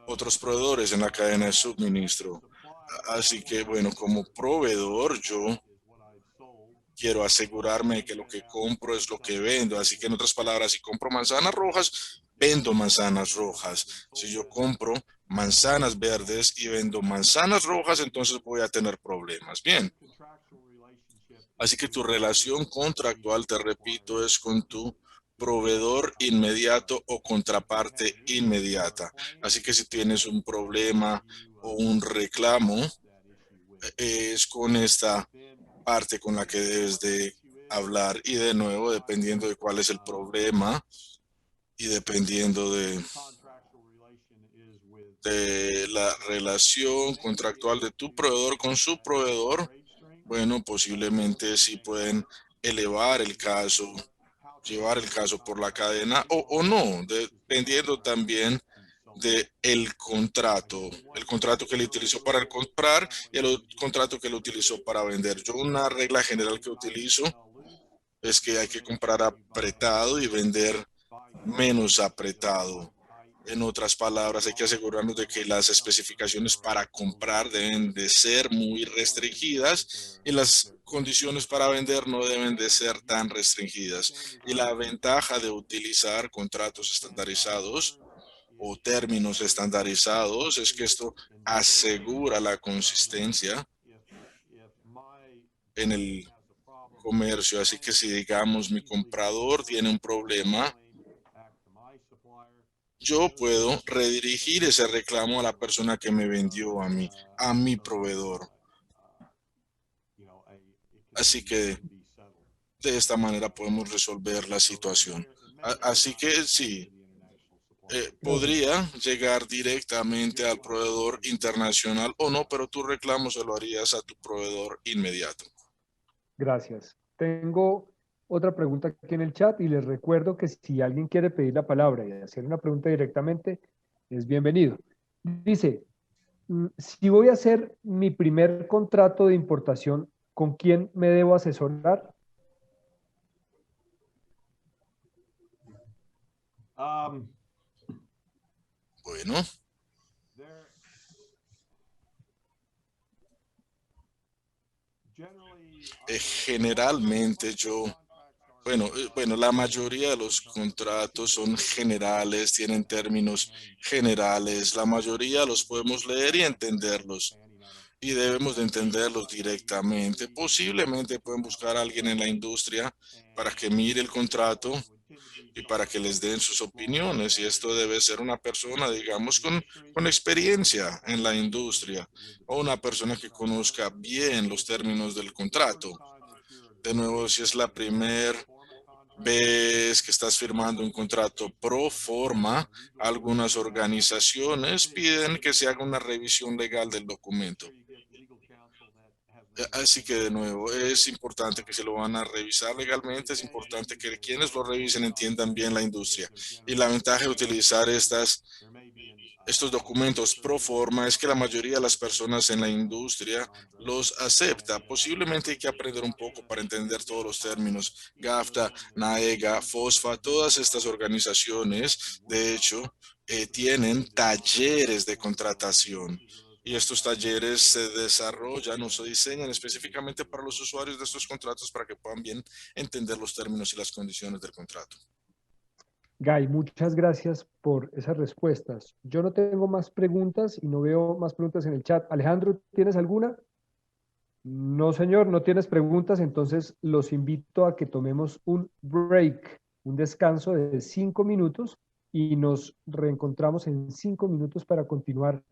otros proveedores en la cadena de suministro. Así que bueno, como proveedor yo quiero asegurarme de que lo que compro es lo que vendo. Así que en otras palabras, si compro manzanas rojas, vendo manzanas rojas. Si yo compro manzanas verdes y vendo manzanas rojas, entonces voy a tener problemas. Bien. Así que tu relación contractual, te repito, es con tu proveedor inmediato o contraparte inmediata. Así que si tienes un problema o un reclamo, es con esta parte con la que debes de hablar. Y de nuevo, dependiendo de cuál es el problema y dependiendo de la relación contractual de tu proveedor con su proveedor, bueno, posiblemente sí pueden elevar el caso, llevar el caso por la cadena o no, dependiendo también de el contrato que le utilizó para comprar y el contrato que le utilizó para vender. Yo una regla general que utilizo es que hay que comprar apretado y vender menos apretado. En otras palabras, hay que asegurarnos de que las especificaciones para comprar deben de ser muy restringidas y las condiciones para vender no deben de ser tan restringidas. Y la ventaja de utilizar contratos estandarizados o términos estandarizados es que esto asegura la consistencia en el comercio. Así que si digamos mi comprador tiene un problema, yo puedo redirigir ese reclamo a la persona que me vendió a mi proveedor. Así que de esta manera podemos resolver la situación. Así que sí, podría llegar directamente al proveedor internacional o no, pero tu reclamo se lo harías a tu proveedor inmediato. Gracias. Tengo otra pregunta aquí en el chat y les recuerdo que si alguien quiere pedir la palabra y hacer una pregunta directamente, es bienvenido. Dice, si voy a hacer mi primer contrato de importación, ¿con quién me debo asesorar? Bueno, generalmente bueno, la mayoría de los contratos son generales, tienen términos generales. La mayoría los podemos leer y entenderlos. Y debemos de entenderlos directamente. Posiblemente pueden buscar a alguien en la industria para que mire el contrato y para que les den sus opiniones. Y esto debe ser una persona, digamos, con experiencia en la industria o una persona que conozca bien los términos del contrato. De nuevo, si es la primera vez que estás firmando un contrato pro forma, algunas organizaciones piden que se haga una revisión legal del documento. Así que de nuevo, es importante que se lo van a revisar legalmente, es importante que quienes lo revisen entiendan bien la industria. Y la ventaja de utilizar estos documentos pro forma es que la mayoría de las personas en la industria los acepta. Posiblemente hay que aprender un poco para entender todos los términos. GAFTA, NAEGA, FOSFA, todas estas organizaciones, de hecho, tienen talleres de contratación. Y estos talleres se desarrollan o se diseñan específicamente para los usuarios de estos contratos para que puedan bien entender los términos y las condiciones del contrato. Guy, muchas gracias por esas respuestas. Yo no tengo más preguntas y no veo más preguntas en el chat. Alejandro, ¿tienes alguna? No, señor, no tienes preguntas, entonces los invito a que tomemos un break, un descanso de 5 minutos y nos reencontramos en 5 minutos para continuar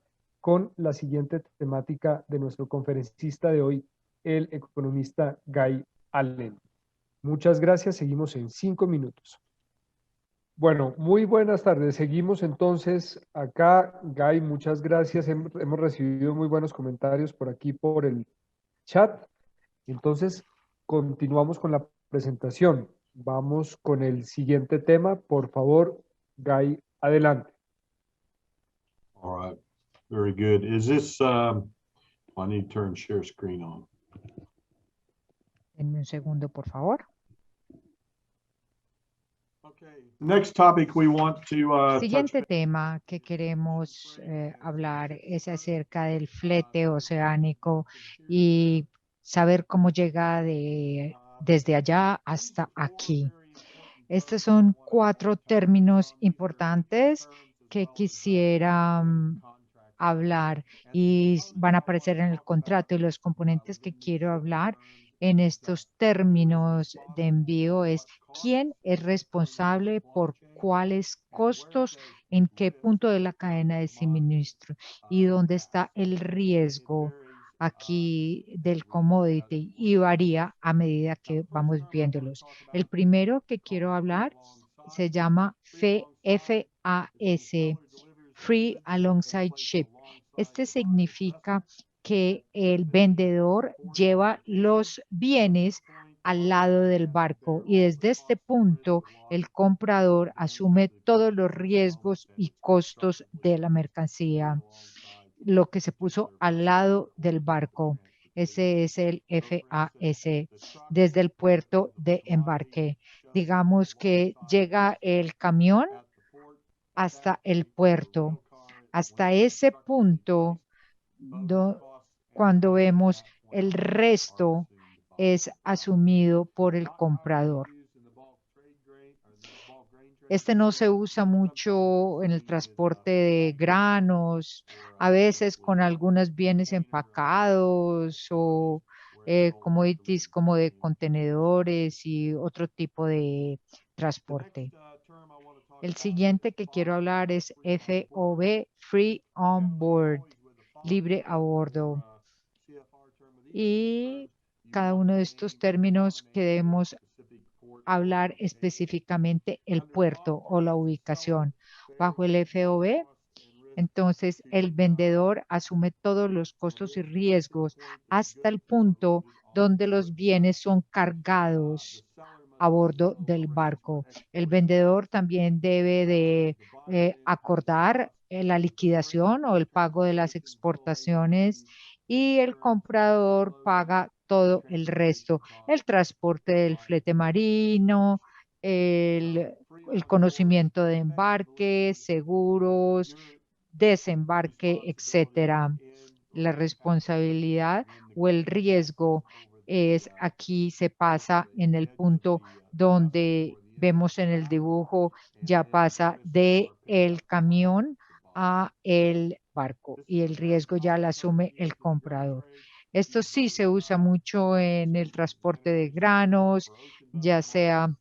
con la siguiente temática de nuestro conferencista de hoy, el economista Guy Allen. Muchas gracias, seguimos en 5 minutos. Bueno, muy buenas tardes. Seguimos entonces acá. Guy, muchas gracias. Hemos recibido muy buenos comentarios por aquí, por el chat. Entonces, continuamos con la presentación. Vamos con el siguiente tema. Por favor, Guy, adelante. All right, very good. Is this, I need to turn share screen on. Denme un segundo, por favor. Next topic we want to Siguiente tema que queremos hablar es acerca del flete oceánico y saber cómo llega desde allá hasta aquí. Estos son 4 términos importantes que quisiera hablar y van a aparecer en el contrato, y los componentes que quiero hablar en estos términos de envío es quién es responsable por cuáles costos, en qué punto de la cadena de suministro y dónde está el riesgo aquí del commodity, y varía a medida que vamos viéndolos. El primero que quiero hablar se llama FAS, Free Alongside Ship. Este significa que el vendedor lleva los bienes al lado del barco y desde este punto el comprador asume todos los riesgos y costos de la mercancía, lo que se puso al lado del barco. Ese es el FAS, desde el puerto de embarque. Digamos que llega el camión hasta el puerto. Hasta ese punto, cuando vemos el resto es asumido por el comprador. Este no se usa mucho en el transporte de granos, a veces con algunos bienes empacados o commodities como de contenedores y otro tipo de transporte. El siguiente que quiero hablar es FOB, Free on Board, libre a bordo. Y cada uno de estos términos que debemos hablar específicamente el puerto o la ubicación. Bajo el FOB, entonces el vendedor asume todos los costos y riesgos hasta el punto donde los bienes son cargados a bordo del barco. El vendedor también debe de acordar la liquidación o el pago de las exportaciones y el comprador paga todo el resto, el transporte del flete marino, el conocimiento de embarque, seguros, desembarque, etcétera. La responsabilidad o el riesgo es aquí se pasa en el punto donde vemos en el dibujo, ya pasa de el camión a el barco y el riesgo ya lo asume el comprador. Esto sí se usa mucho en el transporte de granos, ya sea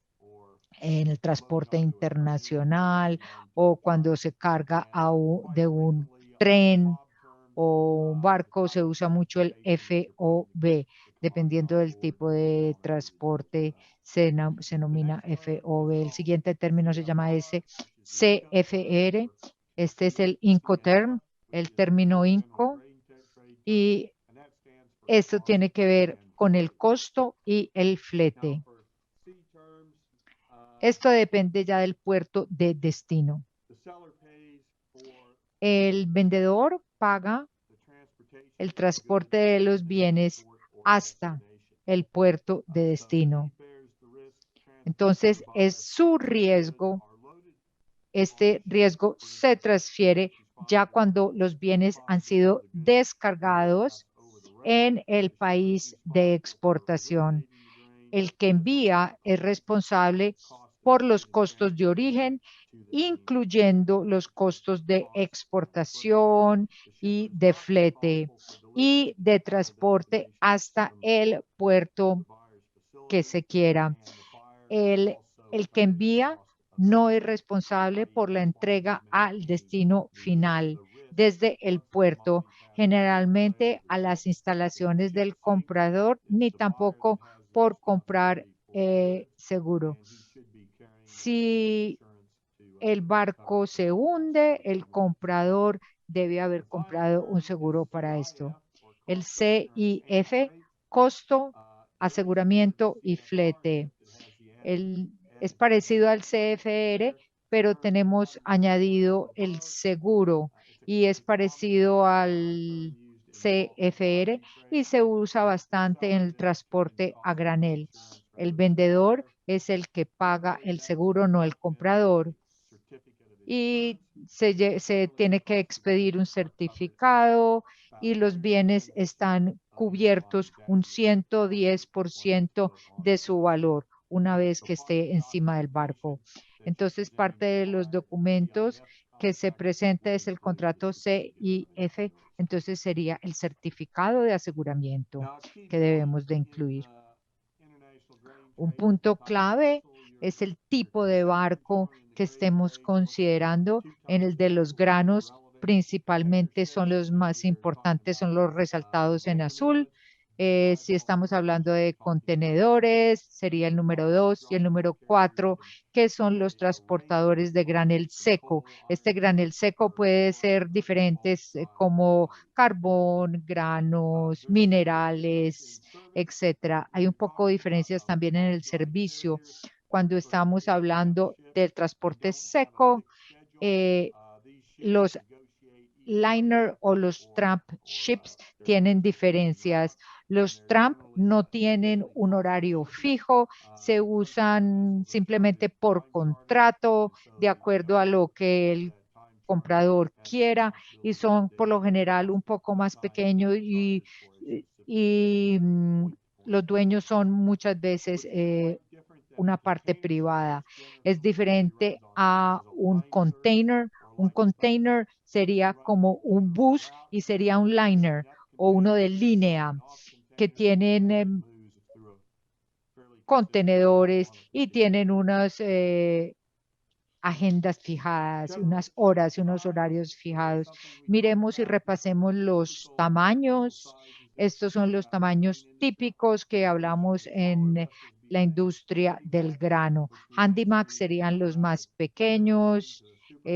en el transporte internacional o cuando se carga de un tren o un barco, se usa mucho el FOB, dependiendo del tipo de transporte se denomina FOB. El siguiente término se llama CFR, este es el Incoterm, el término INCO, y esto tiene que ver con el costo y el flete. Esto depende ya del puerto de destino. El vendedor paga el transporte de los bienes hasta el puerto de destino. Entonces, es su riesgo. Este riesgo se transfiere ya cuando los bienes han sido descargados en el país de exportación. El que envía es responsable por los costos de origen, incluyendo los costos de exportación y de flete y de transporte hasta el puerto que se quiera. El que envía no es responsable por la entrega al destino final desde el puerto, generalmente a las instalaciones del comprador, ni tampoco por comprar seguro. Si el barco se hunde, el comprador debe haber comprado un seguro para esto. El CIF, costo, aseguramiento y flete. Es parecido al CFR, pero tenemos añadido el seguro y es parecido al CFR y se usa bastante en el transporte a granel. El vendedor es el que paga el seguro, no el comprador. Y se tiene que expedir un certificado y los bienes están cubiertos un 110% de su valor una vez que esté encima del barco. Entonces, parte de los documentos que se presenta es el contrato CIF, entonces sería el certificado de aseguramiento que debemos de incluir. Un punto clave es el tipo de barco que estemos considerando. En el de los granos, principalmente son los más importantes, son los resaltados en azul. Si estamos hablando de contenedores, sería el número 2 y el número 4, que son los transportadores de granel seco. Este granel seco puede ser diferentes como carbón, granos, minerales, etcétera. Hay un poco de diferencias también en el servicio. Cuando estamos hablando del transporte seco, los liner o los tramp ships tienen diferencias. Los tramp no tienen un horario fijo, se usan simplemente por contrato, de acuerdo a lo que el comprador quiera, y son por lo general un poco más pequeños y los dueños son muchas veces una parte privada. Es diferente a un container. Un container sería como un bus y sería un liner o uno de línea que tienen contenedores y tienen unas agendas fijadas, unas horas y unos horarios fijados. Miremos y repasemos los tamaños. Estos son los tamaños típicos que hablamos en la industria del grano. Handymax serían los más pequeños,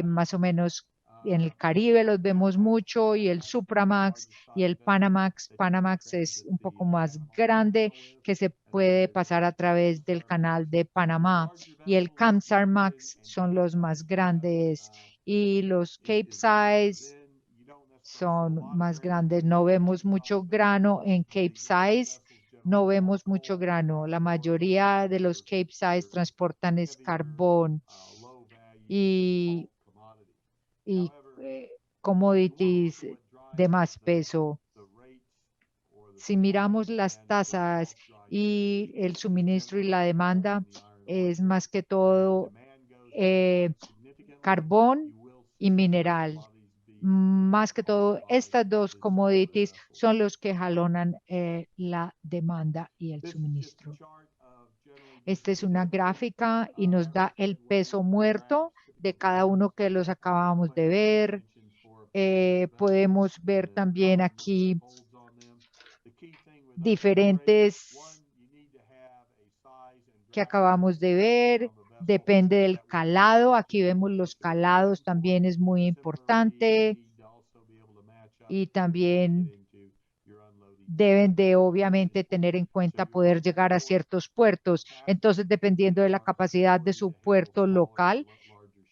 más o menos en el Caribe los vemos mucho, y el Supramax y el Panamax. Panamax es un poco más grande, que se puede pasar a través del canal de Panamá, y el Kamsar Max son los más grandes, y los Capesize son más grandes. No vemos mucho grano en Capesize, no vemos mucho grano. La mayoría de los Capesize transportan es carbón y, y commodities de más peso. Si miramos las tasas y el suministro y la demanda, es más que todo carbón y mineral. Más que todo, estas dos commodities son los que jalonan la demanda y el suministro. Esta es una gráfica y nos da el peso muerto de cada uno que los acabamos de ver. Podemos ver también aquí diferentes que acabamos de ver. Depende del calado. Aquí vemos los calados, también es muy importante. Y también deben de obviamente tener en cuenta poder llegar a ciertos puertos. Entonces, dependiendo de la capacidad de su puerto local,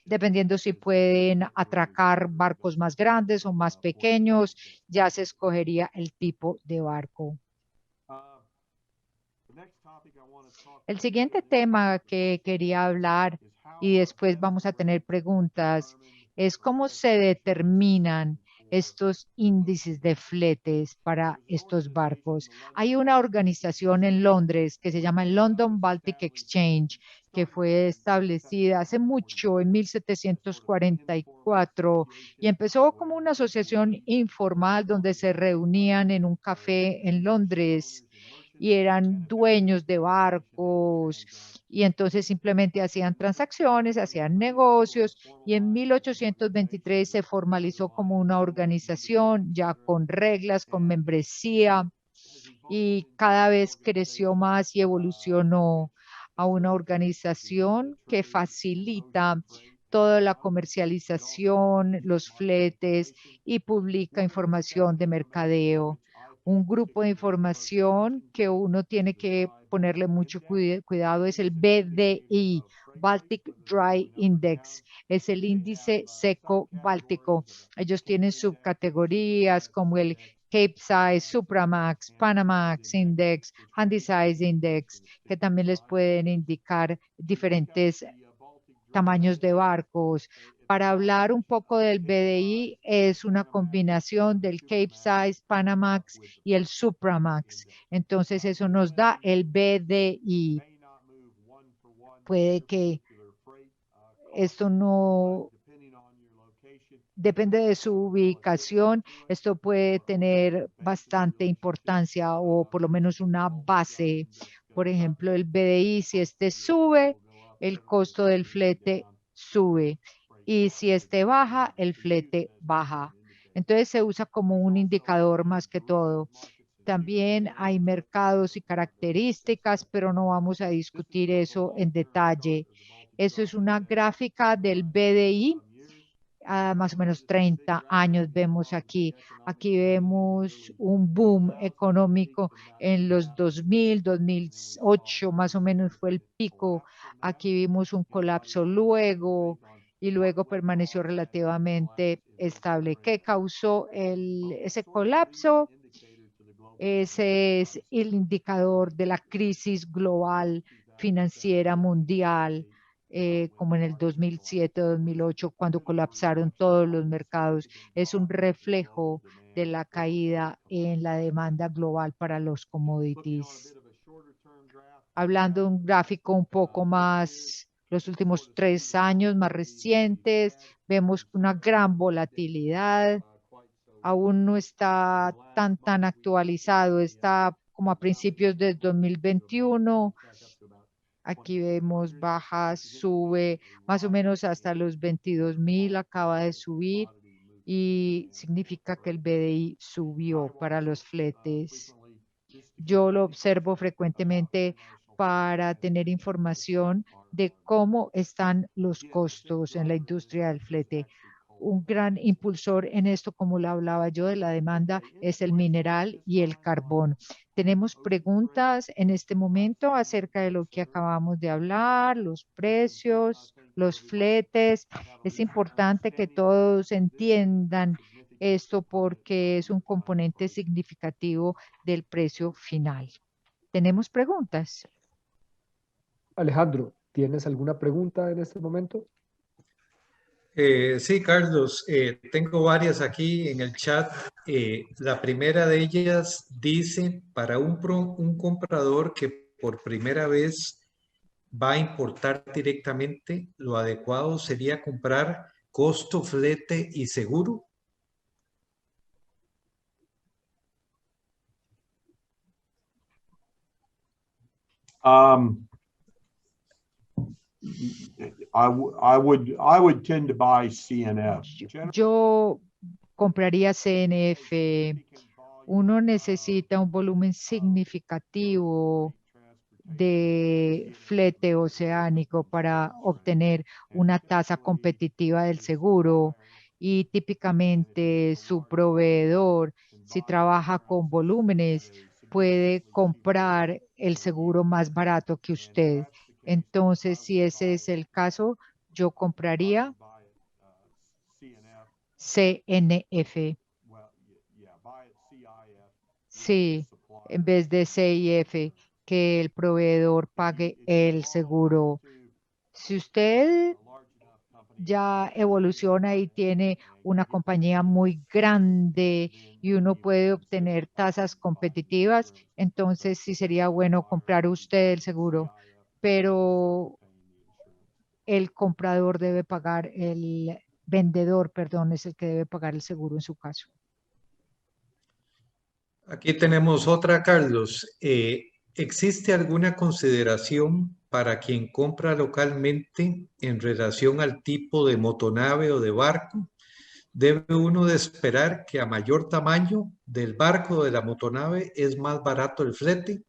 dependiendo si pueden atracar barcos más grandes o más pequeños, ya se escogería el tipo de barco. El siguiente tema que quería hablar, y después vamos a tener preguntas, es cómo se determinan estos índices de fletes para estos barcos. Hay una organización en Londres que se llama London Baltic Exchange, que fue establecida hace mucho, en 1744, y empezó como una asociación informal donde se reunían en un café en Londres y eran dueños de barcos, y entonces simplemente hacían transacciones, hacían negocios, y en 1823 se formalizó como una organización ya con reglas, con membresía, y cada vez creció más y evolucionó a una organización que facilita toda la comercialización, los fletes, y publica información de mercadeo. Un grupo de información que uno tiene que ponerle mucho cuidado es el BDI, Baltic Dry Index. Es el índice seco báltico. Ellos tienen subcategorías como el Capesize, Supramax, Panamax Index, Handysize Index, que también les pueden indicar diferentes tamaños de barcos. Para hablar un poco del BDI, es una combinación del Capesize, Panamax y el Supramax. Entonces eso nos da el BDI. Puede que esto no depende de su ubicación, esto puede tener bastante importancia, o por lo menos una base, Por ejemplo, el BDI, si este sube, el costo del flete sube. Y si este baja, el flete baja. Entonces se usa como un indicador más que todo. También hay mercados y características, pero no vamos a discutir eso en detalle. Eso es una gráfica del BDI a más o menos 30 años vemos aquí. Aquí vemos un boom económico en los 2000, 2008 más o menos fue el pico. Aquí vimos un colapso luego y luego permaneció relativamente estable. ¿Qué causó ese colapso? Ese es el indicador de la crisis global financiera mundial, como en el 2007, 2008, cuando colapsaron todos los mercados. Es un reflejo de la caída en la demanda global para los commodities. Hablando de un gráfico un poco más, los últimos 3 años más recientes, vemos una gran volatilidad. Aún no está tan actualizado, está como a principios de 2021. Aquí vemos baja, sube más o menos hasta los 22.000, acaba de subir y significa que el BDI subió para los fletes. Yo lo observo frecuentemente para tener información de cómo están los costos en la industria del flete. Un gran impulsor en esto, como lo hablaba yo, de la demanda es el mineral y el carbón. Tenemos preguntas en este momento acerca de lo que acabamos de hablar, los precios, los fletes. Es importante que todos entiendan esto porque es un componente significativo del precio final. ¿Tenemos preguntas? Alejandro, ¿tienes alguna pregunta en este momento? Sí, Carlos, tengo varias aquí en el chat. La primera de ellas dice, para un comprador que por primera vez va a importar directamente, lo adecuado sería comprar costo, flete y seguro. I would tend to buy CNF. Yo compraría CNF. Uno necesita un volumen significativo de flete oceánico para obtener una tasa competitiva del seguro y típicamente su proveedor, si trabaja con volúmenes, puede comprar el seguro más barato que usted. Entonces, si ese es el caso, yo compraría CNF. Sí, en vez de CIF, que el proveedor pague el seguro. Si usted ya evoluciona y tiene una compañía muy grande y uno puede obtener tasas competitivas, entonces sí sería bueno comprar usted el seguro, pero el comprador debe pagar, el vendedor, perdón, es el que debe pagar el seguro en su caso. Aquí tenemos otra, Carlos. ¿Existe alguna consideración para quien compra localmente en relación al tipo de motonave o de barco? ¿Debe uno de esperar que a mayor tamaño del barco o de la motonave es más barato el flete?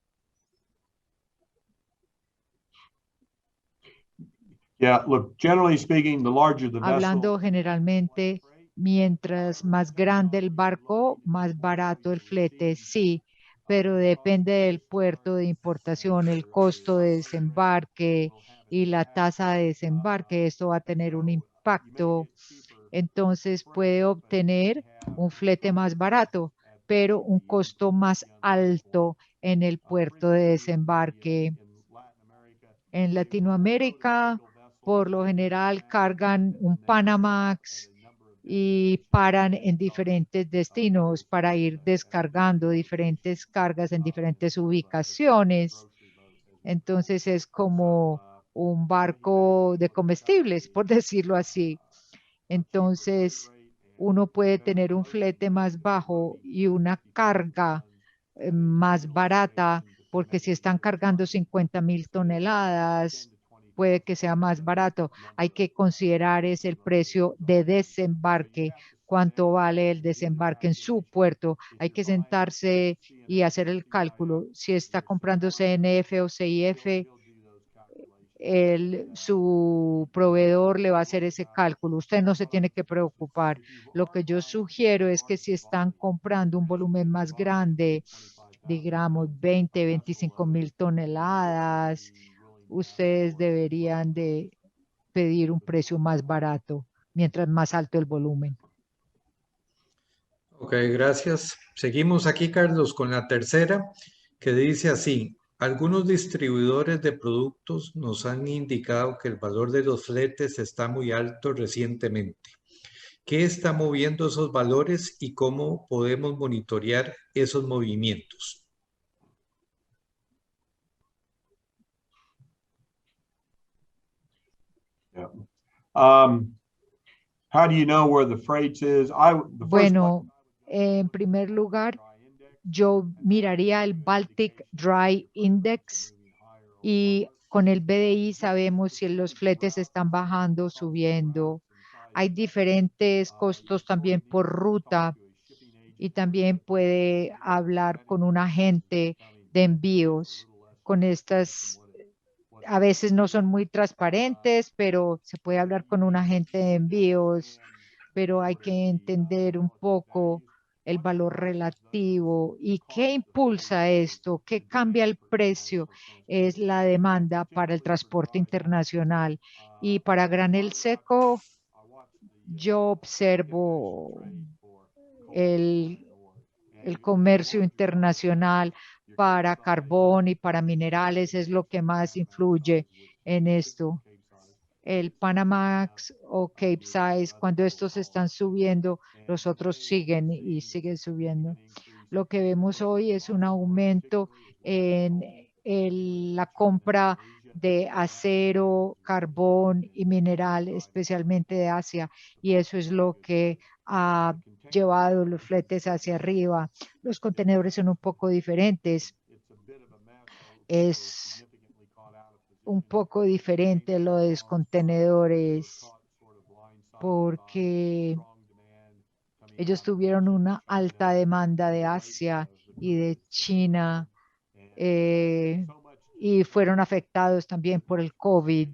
Yeah, look, generally speaking, the larger the Hablando vessel, generalmente, mientras más grande el barco, más barato el flete, sí, pero depende del puerto de importación, el costo de desembarque y la tasa de desembarque. Esto va a tener un impacto. Entonces puede obtener un flete más barato, pero un costo más alto en el puerto de desembarque. En Latinoamérica, por lo general, cargan un Panamax y paran en diferentes destinos para ir descargando diferentes cargas en diferentes ubicaciones. Entonces es como un barco de comestibles, por decirlo así. Entonces, uno puede tener un flete más bajo y una carga más barata porque si están cargando 50.000 toneladas, puede que sea más barato. Hay que considerar es el precio de desembarque, cuánto vale el desembarque en su puerto. Hay que sentarse y hacer el cálculo. Si está comprando CNF o CIF, su proveedor le va a hacer ese cálculo. Usted no se tiene que preocupar. Lo que yo sugiero es que si están comprando un volumen más grande, digamos 25.000 toneladas, ustedes deberían de pedir un precio más barato, mientras más alto el volumen. Ok, gracias. Seguimos aquí, Carlos, con la tercera, que dice así: algunos distribuidores de productos nos han indicado que el valor de los fletes está muy alto recientemente. ¿Qué está moviendo esos valores y cómo podemos monitorear esos movimientos? Yeah. How do you know where the freight is? Bueno, en primer lugar, yo miraría el Baltic Dry Index y con el BDI sabemos si los fletes están bajando, subiendo. Hay diferentes costos también por ruta y también puede hablar con un agente de envíos. Con estas, a veces no son muy transparentes, pero se puede hablar con un agente de envíos, pero hay que entender un poco el valor relativo y qué impulsa esto, qué cambia el precio, es la demanda para el transporte internacional. Y para granel seco, yo observo el comercio internacional para carbón y para minerales es lo que más influye en esto. El Panamax o Capesize, cuando estos están subiendo, los otros siguen y siguen subiendo. Lo que vemos hoy es un aumento en la compra de acero, carbón y mineral, especialmente de Asia, y eso es lo que ha llevado los fletes hacia arriba. Los contenedores son un poco diferentes. Es un poco diferente lo de los contenedores porque ellos tuvieron una alta demanda de Asia y de China y fueron afectados también por el COVID.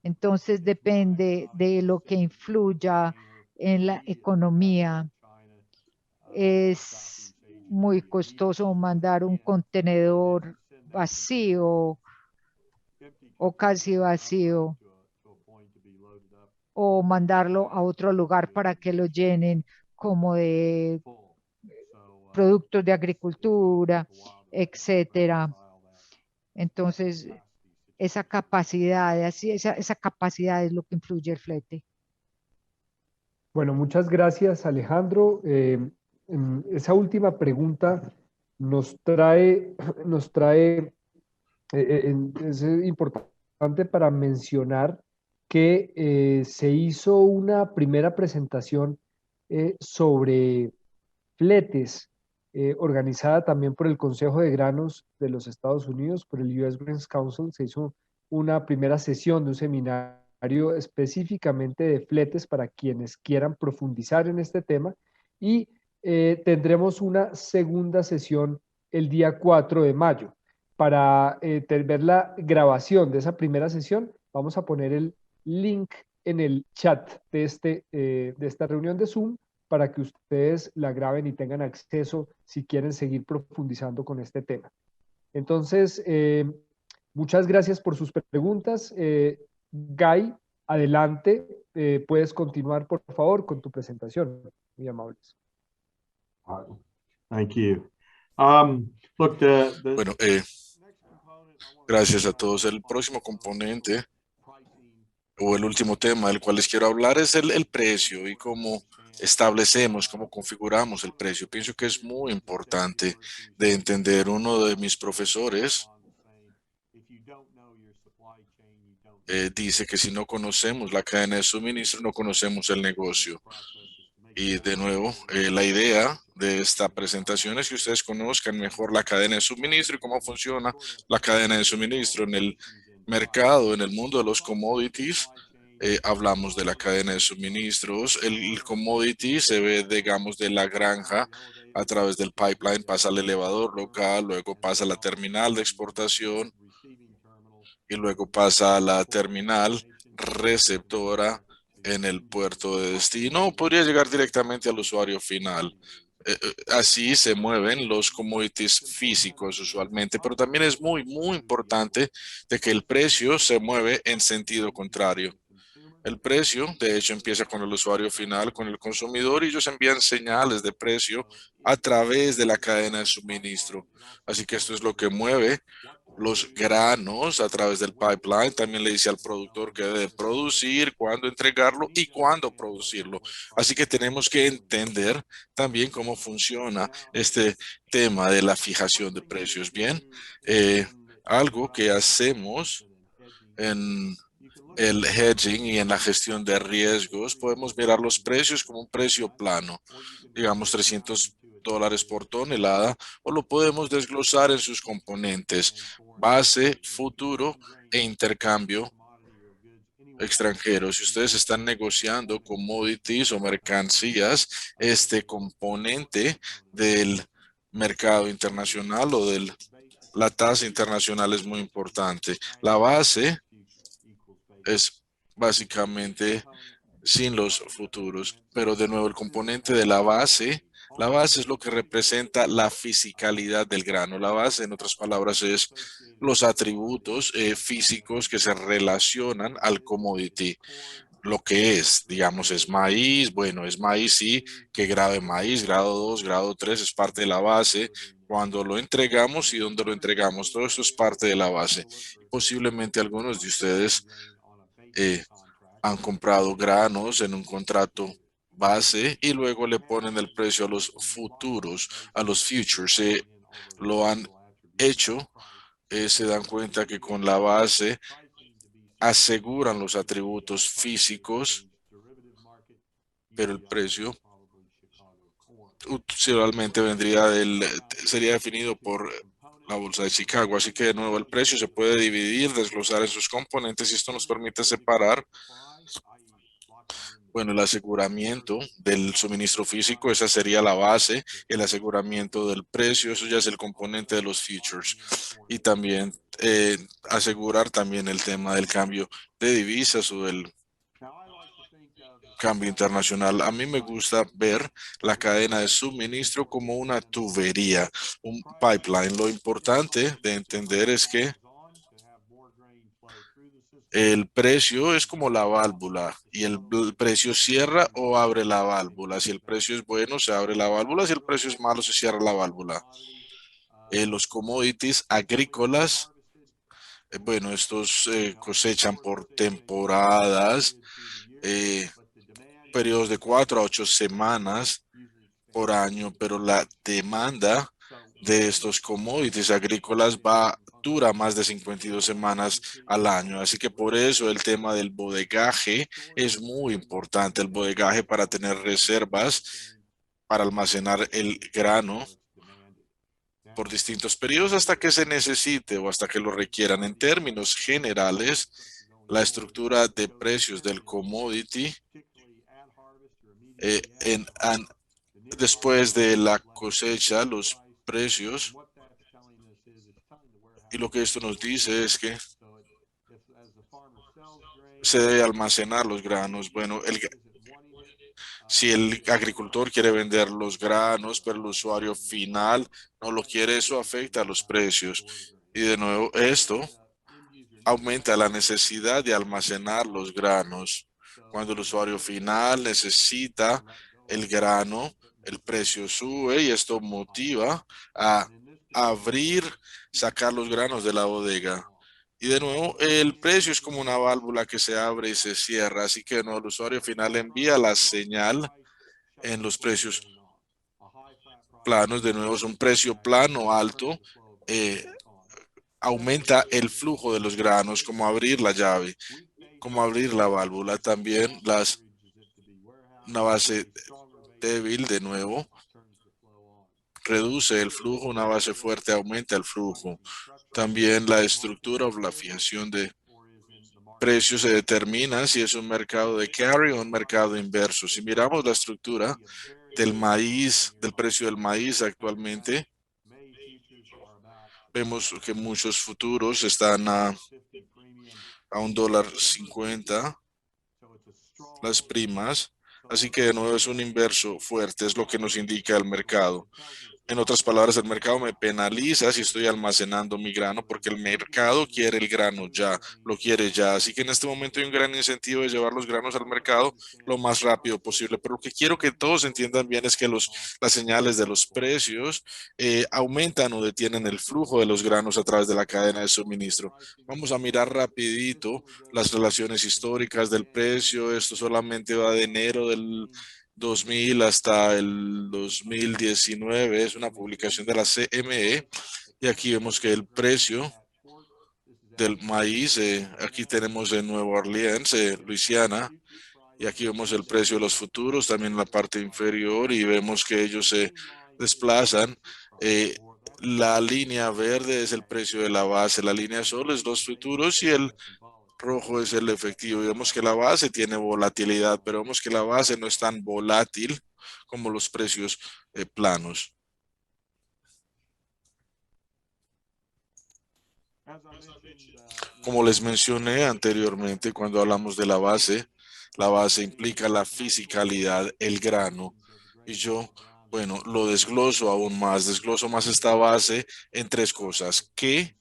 Entonces depende de lo que influya en la economía. Es muy costoso mandar un contenedor vacío o casi vacío o mandarlo a otro lugar para que lo llenen como de productos de agricultura, etcétera. Entonces, esa capacidad es lo que influye el flete. Bueno, muchas gracias, Alejandro. Esa última pregunta nos trae, es importante para mencionar que se hizo una primera presentación sobre fletes, organizada también por el Consejo de Granos de los Estados Unidos, por el US Grains Council. Se hizo una primera sesión de un seminario específicamente de fletes para quienes quieran profundizar en este tema y tendremos una segunda sesión el día 4 de mayo. Para ver la grabación de esa primera sesión, vamos a poner el link en el chat de esta reunión de Zoom para que ustedes la graben y tengan acceso si quieren seguir profundizando con este tema. Entonces, muchas gracias por sus preguntas. Guy, adelante, puedes continuar, por favor, con tu presentación. Muy amables. Thank you. Bueno, gracias a todos. El próximo componente o el último tema del cual les quiero hablar es el precio y cómo establecemos, cómo configuramos el precio. Pienso que es muy importante de entender. Uno de mis profesores dice que si no conocemos la cadena de suministro, no conocemos el negocio. Y de nuevo, la idea de esta presentación es que ustedes conozcan mejor la cadena de suministro y cómo funciona la cadena de suministro en el mercado, en el mundo de los commodities. Hablamos de la cadena de suministros. El commodity se ve, digamos, de la granja a través del pipeline, pasa al elevador local, luego pasa a la terminal de exportación y luego pasa a la terminal receptora en el puerto de destino, o podría llegar directamente al usuario final. Así se mueven los commodities físicos usualmente, pero también es muy importante de que el precio se mueve en sentido contrario. El precio, de hecho, empieza con el usuario final, con el consumidor, y ellos envían señales de precio a través de la cadena de suministro. Así que esto es lo que mueve los granos a través del pipeline. También le dice al productor que debe producir, cuándo entregarlo y cuándo producirlo. Así que tenemos que entender también cómo funciona este tema de la fijación de precios. Bien, algo que hacemos en el hedging y en la gestión de riesgos, podemos mirar los precios como un precio plano, digamos $300 por tonelada, o lo podemos desglosar en sus componentes, base, futuro e intercambio extranjero. Si ustedes están negociando commodities o mercancías, este componente del mercado internacional o de la tasa internacional es muy importante. La base es básicamente sin los futuros, pero de nuevo el componente de la base es lo que representa la fisicalidad del grano. La base, en otras palabras, es los atributos físicos que se relacionan al commodity. Lo que es, digamos, es maíz, bueno, es maíz, sí, ¿qué grado de maíz? Grado 2, grado 3 es parte de la base. Cuando lo entregamos y dónde lo entregamos, todo esto es parte de la base. Posiblemente algunos de ustedes eh, han comprado granos en un contrato base y luego le ponen el precio a los futuros, a los futures. Lo han hecho, se dan cuenta que con la base aseguran los atributos físicos, pero el precio usualmente sería definido por la bolsa de Chicago. Así que de nuevo el precio se puede dividir, desglosar en sus componentes y esto nos permite separar. Bueno, el aseguramiento del suministro físico, esa sería la base. El aseguramiento del precio, eso ya es el componente de los futures. Y también asegurar también el tema del cambio de divisas o del cambio internacional. A mí me gusta ver la cadena de suministro como una tubería, un pipeline. Lo importante de entender es que el precio es como la válvula y el precio cierra o abre la válvula. Si el precio es bueno, se abre la válvula. Si el precio es malo, se cierra la válvula. Los commodities agrícolas, bueno, estos cosechan por temporadas, periodos de 4 a 8 semanas por año, pero la demanda de estos commodities agrícolas dura más de 52 semanas al año. Así que por eso el tema del bodegaje es muy importante. El bodegaje para tener reservas, para almacenar el grano por distintos periodos hasta que se necesite o hasta que lo requieran. En términos generales, la estructura de precios del commodity eh, en, después de la cosecha, los precios, y lo que esto nos dice es que se debe almacenar los granos. Bueno, si el agricultor quiere vender los granos, pero el usuario final no lo quiere, eso afecta a los precios. Y de nuevo, esto aumenta la necesidad de almacenar los granos. Cuando el usuario final necesita el grano, el precio sube y esto motiva a abrir, sacar los granos de la bodega. Y de nuevo, el precio es como una válvula que se abre y se cierra, así que no, el usuario final envía la señal en los precios planos. De nuevo, es un precio plano alto, aumenta el flujo de los granos, como abrir la llave, como abrir la válvula. También una base débil, de nuevo, reduce el flujo, una base fuerte aumenta el flujo. También la estructura o la fijación de precios se determina si es un mercado de carry o un mercado inverso. Si miramos la estructura del maíz, del precio del maíz actualmente, vemos que muchos futuros están a $1.50, las primas. Así que de nuevo es un inverso fuerte, es lo que nos indica el mercado. En otras palabras, el mercado me penaliza si estoy almacenando mi grano porque el mercado quiere el grano ya, lo quiere ya. Así que en este momento hay un gran incentivo de llevar los granos al mercado lo más rápido posible. Pero lo que quiero que todos entiendan bien es que las señales de los precios aumentan o detienen el flujo de los granos a través de la cadena de suministro. Vamos a mirar rapidito las relaciones históricas del precio. Esto solamente va de enero del 2000 hasta el 2019, es una publicación de la CME, y aquí vemos que el precio del maíz, aquí tenemos en Nueva Orleans, Luisiana, y aquí vemos el precio de los futuros también en la parte inferior y vemos que ellos se desplazan. La línea verde es el precio de la base, la línea azul es los futuros y el rojo es el efectivo. Y vemos que la base tiene volatilidad, pero vemos que la base no es tan volátil como los precios planos. Como les mencioné anteriormente, cuando hablamos de la base implica la fisicalidad, el grano. Y yo, bueno, lo desgloso aún más, desgloso más esta base en tres cosas: qué,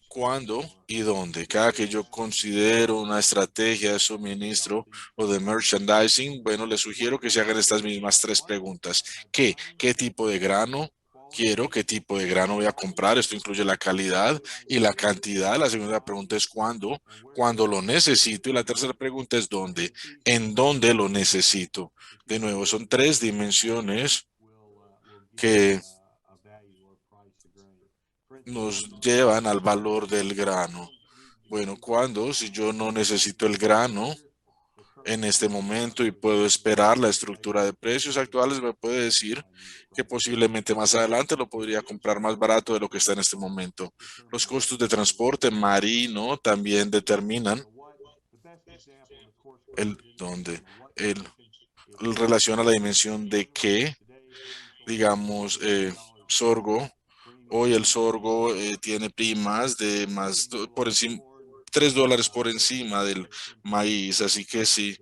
cuándo y dónde. Cada que yo considero una estrategia de suministro o de merchandising, bueno, les sugiero que se hagan estas mismas tres preguntas. ¿Qué? ¿Qué tipo de grano quiero? ¿Qué tipo de grano voy a comprar? Esto incluye la calidad y la cantidad. La segunda pregunta es ¿cuándo? ¿Cuándo lo necesito? Y la tercera pregunta es ¿dónde? ¿En dónde lo necesito? De nuevo, son tres dimensiones que nos llevan al valor del grano. Bueno, ¿cuándo? Si yo no necesito el grano en este momento y puedo esperar la estructura de precios actuales, me puede decir que posiblemente más adelante lo podría comprar más barato de lo que está en este momento. Los costos de transporte marino también determinan el dónde, el relación a la dimensión de qué, digamos, sorgo. Hoy el sorgo tiene primas de más por encima, $3 por encima del maíz, así que sí,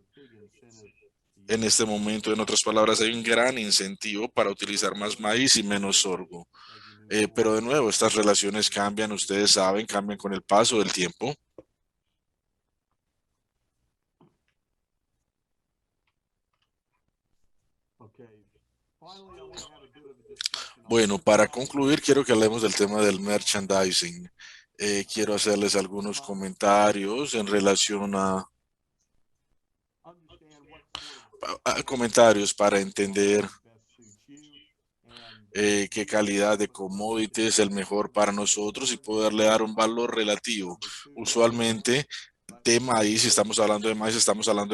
en este momento, en otras palabras, hay un gran incentivo para utilizar más maíz y menos sorgo. Pero de nuevo, estas relaciones cambian, ustedes saben, cambian con el paso del tiempo. Bueno, para concluir, quiero que hablemos del tema del merchandising. Quiero hacerles algunos comentarios en relación a comentarios para entender qué calidad de commodity es el mejor para nosotros y poderle dar un valor relativo. Usualmente de maíz, si estamos hablando de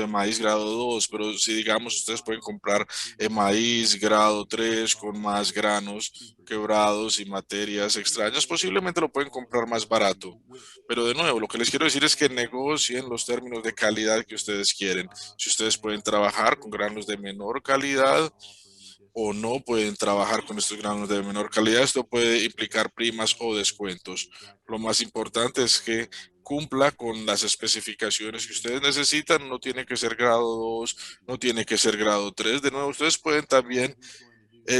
maíz grado 2, pero si digamos ustedes pueden comprar maíz grado 3 con más granos quebrados y materias extrañas, posiblemente lo pueden comprar más barato. Pero de nuevo, lo que les quiero decir es que negocien los términos de calidad que ustedes quieren. Si ustedes pueden trabajar con granos de menor calidad, o no pueden trabajar con estos granos de menor calidad, esto puede implicar primas o descuentos. Lo más importante es que cumpla con las especificaciones que ustedes necesitan. No tiene que ser grado 2, no tiene que ser grado 3. De nuevo, ustedes pueden también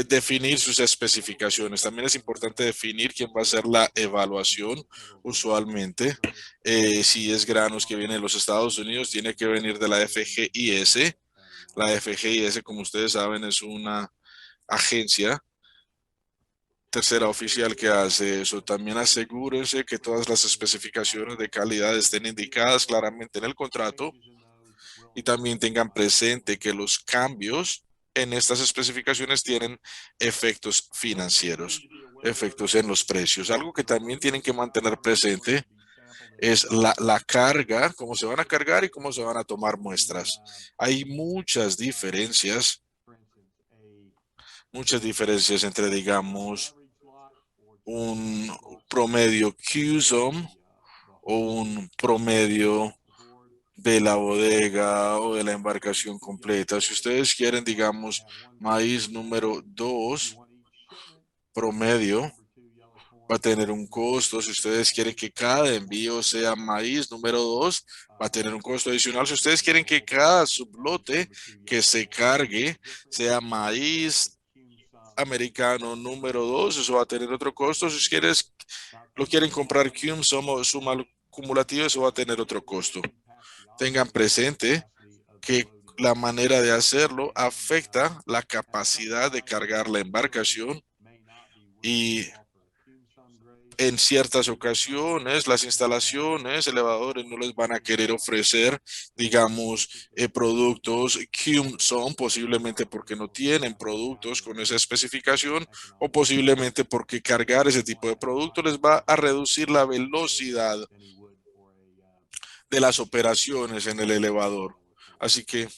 definir sus especificaciones. También es importante definir quién va a hacer la evaluación. Usualmente, si es granos que vienen de los Estados Unidos, tiene que venir de la FGIS. La FGIS, como ustedes saben, es una agencia tercera oficial que hace eso. También asegúrense que todas las especificaciones de calidad estén indicadas claramente en el contrato y también tengan presente que los cambios en estas especificaciones tienen efectos financieros, efectos en los precios. Algo que también tienen que mantener presente es la carga, cómo se van a cargar y cómo se van a tomar muestras. Hay muchas diferencias entre, digamos, un promedio QSOM o un promedio de la bodega o de la embarcación completa. Si ustedes quieren, digamos, maíz número 2 promedio, va a tener un costo. Si ustedes quieren que cada envío sea maíz número 2, va a tener un costo adicional. Si ustedes quieren que cada sublote que se cargue sea maíz americano número 2, eso va a tener otro costo. Si ustedes lo quieren comprar cum suma acumulativa, eso va a tener otro costo. Tengan presente que la manera de hacerlo afecta la capacidad de cargar la embarcación y en ciertas ocasiones las instalaciones, elevadores no les van a querer ofrecer, digamos, productos QSOM, posiblemente porque no tienen productos con esa especificación o posiblemente porque cargar ese tipo de producto les va a reducir la velocidad de las operaciones en el elevador. Así que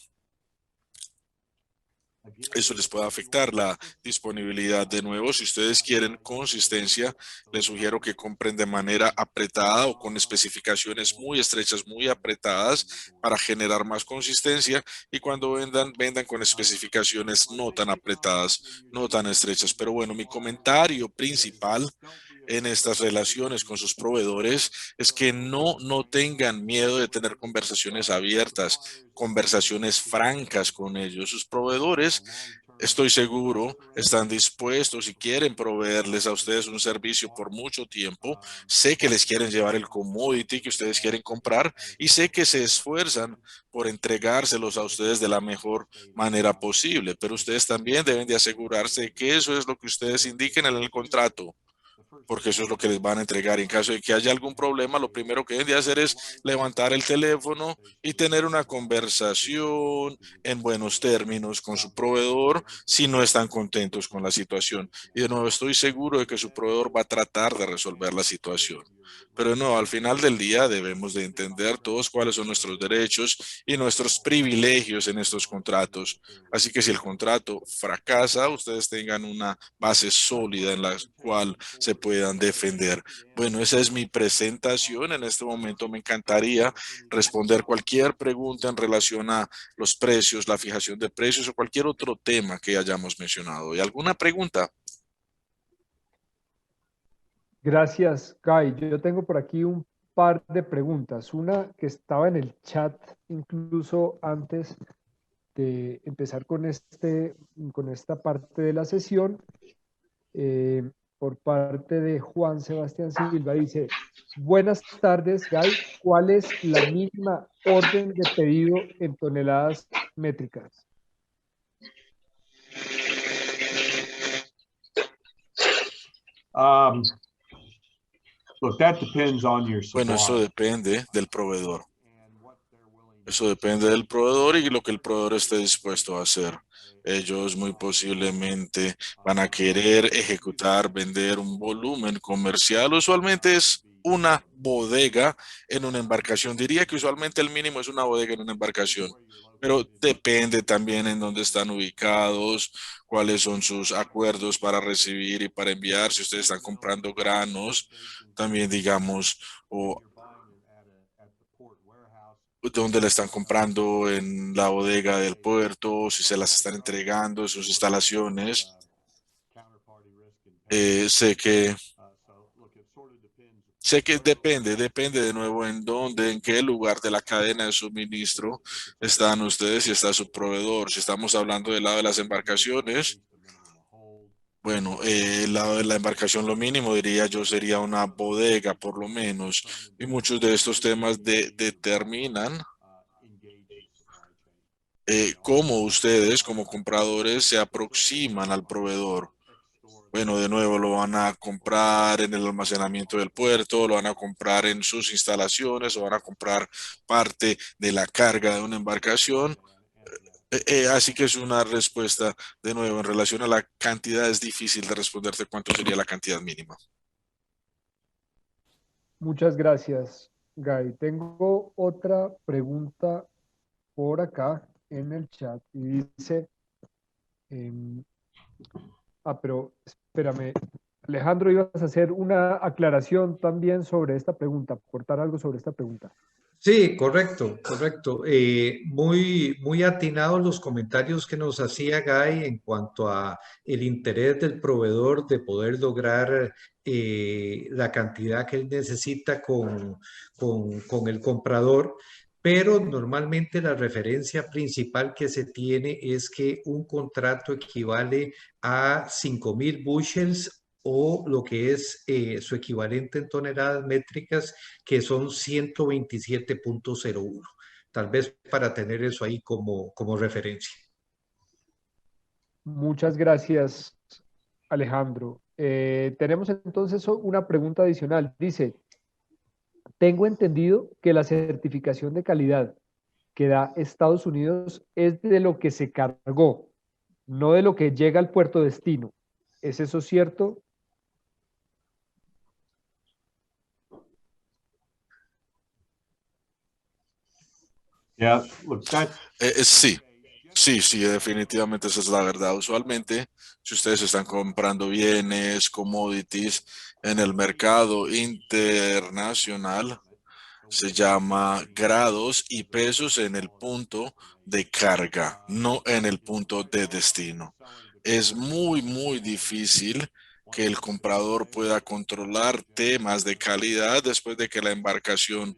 eso les puede afectar la disponibilidad. De nuevo, si ustedes quieren consistencia, les sugiero que compren de manera apretada o con especificaciones muy estrechas, muy apretadas para generar más consistencia, y cuando vendan con especificaciones no tan apretadas, no tan estrechas. Pero bueno, mi comentario principal en estas relaciones con sus proveedores es que no tengan miedo de tener conversaciones abiertas, conversaciones francas con ellos. Sus proveedores, estoy seguro, están dispuestos y quieren proveerles a ustedes un servicio por mucho tiempo. Sé que les quieren llevar el commodity que ustedes quieren comprar y sé que se esfuerzan por entregárselos a ustedes de la mejor manera posible, pero ustedes también deben de asegurarse de que eso es lo que ustedes indiquen en el contrato, porque eso es lo que les van a entregar. En caso de que haya algún problema, lo primero que deben de hacer es levantar el teléfono y tener una conversación en buenos términos con su proveedor si no están contentos con la situación. Y de nuevo, estoy seguro de que su proveedor va a tratar de resolver la situación. Pero no, al final del día debemos de entender todos cuáles son nuestros derechos y nuestros privilegios en estos contratos. Así que si el contrato fracasa, ustedes tengan una base sólida en la cual se puedan defender. Bueno, esa es mi presentación. En este momento me encantaría responder cualquier pregunta en relación a los precios, la fijación de precios o cualquier otro tema que hayamos mencionado. ¿Y alguna pregunta? Gracias, Guy. Yo tengo por aquí un par de preguntas. Una que estaba en el chat incluso antes de empezar con esta parte de la sesión, eh, por parte de Juan Sebastián Silva. Dice, buenas tardes, Guy. ¿Cuál es la mínima orden de pedido en toneladas métricas? Look, that depends on your Bueno, eso supply. depende del proveedor. Eso depende del proveedor y lo que el proveedor esté dispuesto a hacer. Ellos muy posiblemente van a querer ejecutar, vender un volumen comercial. Usualmente es una bodega en una embarcación. Diría que usualmente el mínimo es una bodega en una embarcación, pero depende también en dónde están ubicados, cuáles son sus acuerdos para recibir y para enviar. Si ustedes están comprando granos, también digamos, o dónde la están comprando en la bodega del puerto, si se las están entregando en sus instalaciones. Sé que depende de nuevo en dónde, en qué lugar de la cadena de suministro están ustedes y está su proveedor. Si estamos hablando del lado de las embarcaciones, bueno, el lado de la embarcación lo mínimo diría yo sería una bodega por lo menos. Y muchos de estos temas determinan cómo ustedes como compradores se aproximan al proveedor. Bueno, de nuevo, lo van a comprar en el almacenamiento del puerto, lo van a comprar en sus instalaciones, o van a comprar parte de la carga de una embarcación. Así que es una respuesta, de nuevo, en relación a la cantidad, es difícil de responderte cuánto sería la cantidad mínima. Muchas gracias, Guy. Tengo otra pregunta por acá en el chat y dice, pero espérame, Alejandro, ibas a hacer una aclaración también sobre esta pregunta, aportar algo sobre esta pregunta. Sí, correcto, correcto. Muy atinados los comentarios que nos hacía Guy en cuanto a el interés del proveedor de poder lograr la cantidad que él necesita con el comprador, pero normalmente la referencia principal que se tiene es que un contrato equivale a 5,000 bushels o lo que es su equivalente en toneladas métricas, que son 127.01. Tal vez para tener eso ahí como referencia. Muchas gracias, Alejandro. Tenemos entonces una pregunta adicional. Dice, tengo entendido que la certificación de calidad que da Estados Unidos es de lo que se cargó, no de lo que llega al puerto destino. ¿Es eso cierto? Yeah, look, that, Sí, definitivamente esa es la verdad. Usualmente, si ustedes están comprando bienes, commodities en el mercado internacional, se llama grados y pesos en el punto de carga, no en el punto de destino. Es muy difícil que el comprador pueda controlar temas de calidad después de que la embarcación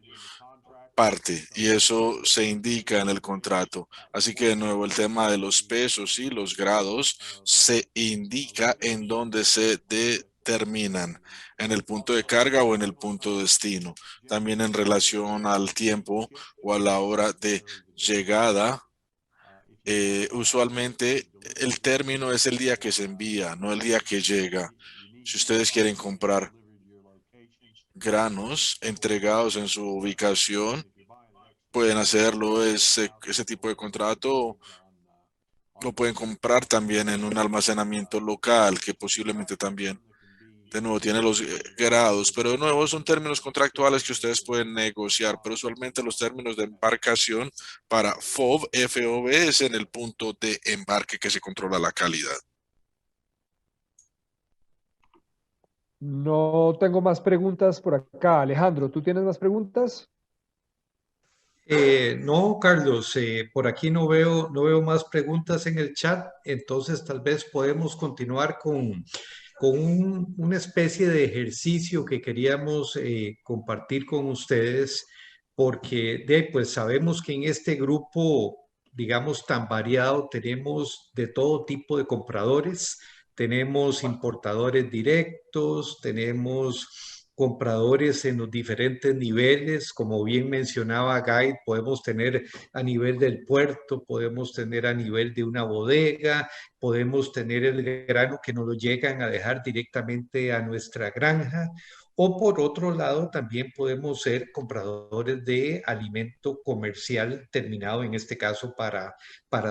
parte y eso se indica en el contrato. Así que de nuevo el tema de los pesos y los grados se indica en donde se determinan, en el punto de carga o en el punto de destino. También en relación al tiempo o a la hora de llegada. Usualmente el término es el día que se envía, no el día que llega. Si ustedes quieren comprar granos entregados en su ubicación, pueden hacerlo. Ese tipo de contrato lo pueden comprar también en un almacenamiento local que posiblemente también, de nuevo, tiene los grados, pero de nuevo son términos contractuales que ustedes pueden negociar, pero usualmente los términos de embarcación para FOB es en el punto de embarque que se controla la calidad. No tengo más preguntas por acá. Alejandro, ¿tú tienes más preguntas? No, Carlos, por aquí no veo más preguntas en el chat, entonces tal vez podemos continuar con una especie de ejercicio que queríamos compartir con ustedes, porque pues sabemos que en este grupo, digamos, tan variado, tenemos de todo tipo de compradores, tenemos importadores directos, tenemos compradores en los diferentes niveles, como bien mencionaba Guy, podemos tener a nivel del puerto, podemos tener a nivel de una bodega, podemos tener el grano que nos lo llegan a dejar directamente a nuestra granja, o por otro lado también podemos ser compradores de alimento comercial terminado, en este caso para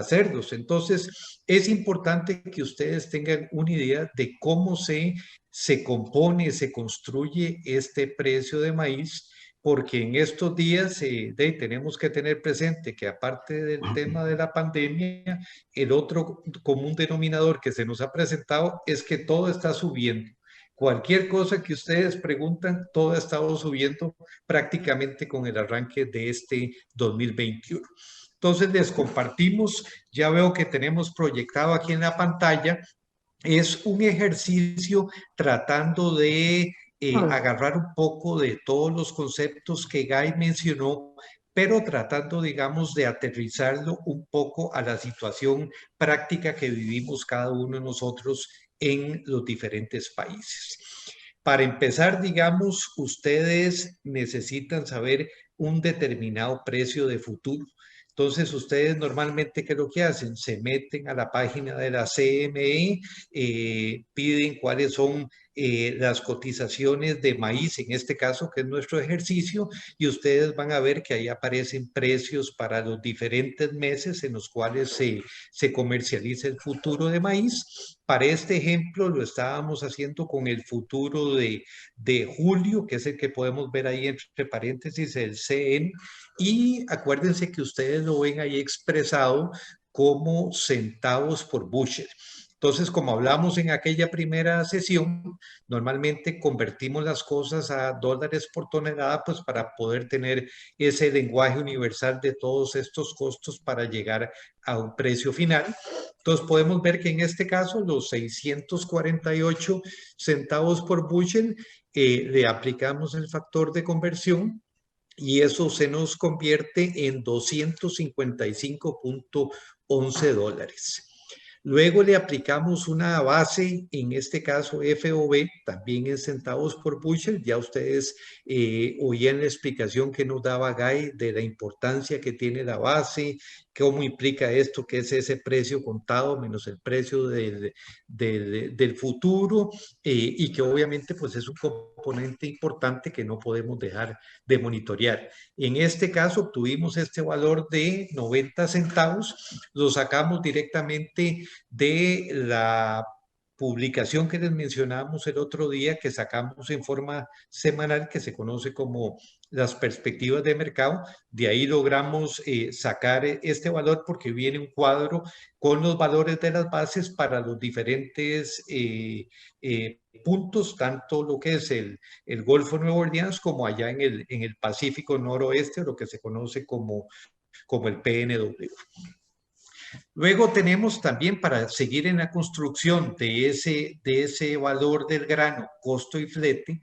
cerdos. Entonces, es importante que ustedes tengan una idea de cómo se compone, se construye este precio de maíz, porque en estos días tenemos que tener presente que aparte del tema de la pandemia, el otro común denominador que se nos ha presentado es que todo está subiendo. Cualquier cosa que ustedes preguntan, todo ha estado subiendo prácticamente con el arranque de este 2021. Entonces les compartimos, ya veo que tenemos proyectado aquí en la pantalla, es un ejercicio tratando de agarrar un poco de todos los conceptos que Guy mencionó, pero tratando, digamos, de aterrizarlo un poco a la situación práctica que vivimos cada uno de nosotros en los diferentes países. Para empezar, digamos, ustedes necesitan saber un determinado precio de futuro. Entonces, ustedes normalmente, ¿qué es lo que hacen? Se meten a la página de la CME, piden cuáles son las cotizaciones de maíz, en este caso, que es nuestro ejercicio, y ustedes van a ver que ahí aparecen precios para los diferentes meses en los cuales se comercializa el futuro de maíz. Para este ejemplo lo estábamos haciendo con el futuro de julio, que es el que podemos ver ahí entre paréntesis, el CN, y acuérdense que ustedes lo ven ahí expresado como centavos por bushel. Entonces, como hablamos en aquella primera sesión, normalmente convertimos las cosas a dólares por tonelada, pues para poder tener ese lenguaje universal de todos estos costos para llegar a un precio final. Entonces podemos ver que en este caso los 648 centavos por bushel le aplicamos el factor de conversión y eso se nos convierte en 255.11 dólares. Luego le aplicamos una base, en este caso FOB, también en centavos por bushel. Ya ustedes oían la explicación que nos daba Guy de la importancia que tiene la base, cómo implica esto, que es ese precio contado menos el precio del futuro, y que obviamente pues es un componente importante que no podemos dejar de monitorear. En este caso obtuvimos este valor de 90 centavos, lo sacamos directamente de la publicación que les mencionamos el otro día, que sacamos en forma semanal, que se conoce como las perspectivas de mercado. De ahí logramos sacar este valor porque viene un cuadro con los valores de las bases para los diferentes puntos, tanto lo que es el Golfo Nueva Orleans como allá en el Pacífico Noroeste, lo que se conoce como el PNW. Luego tenemos también, para seguir en la construcción de ese valor del grano, costo y flete,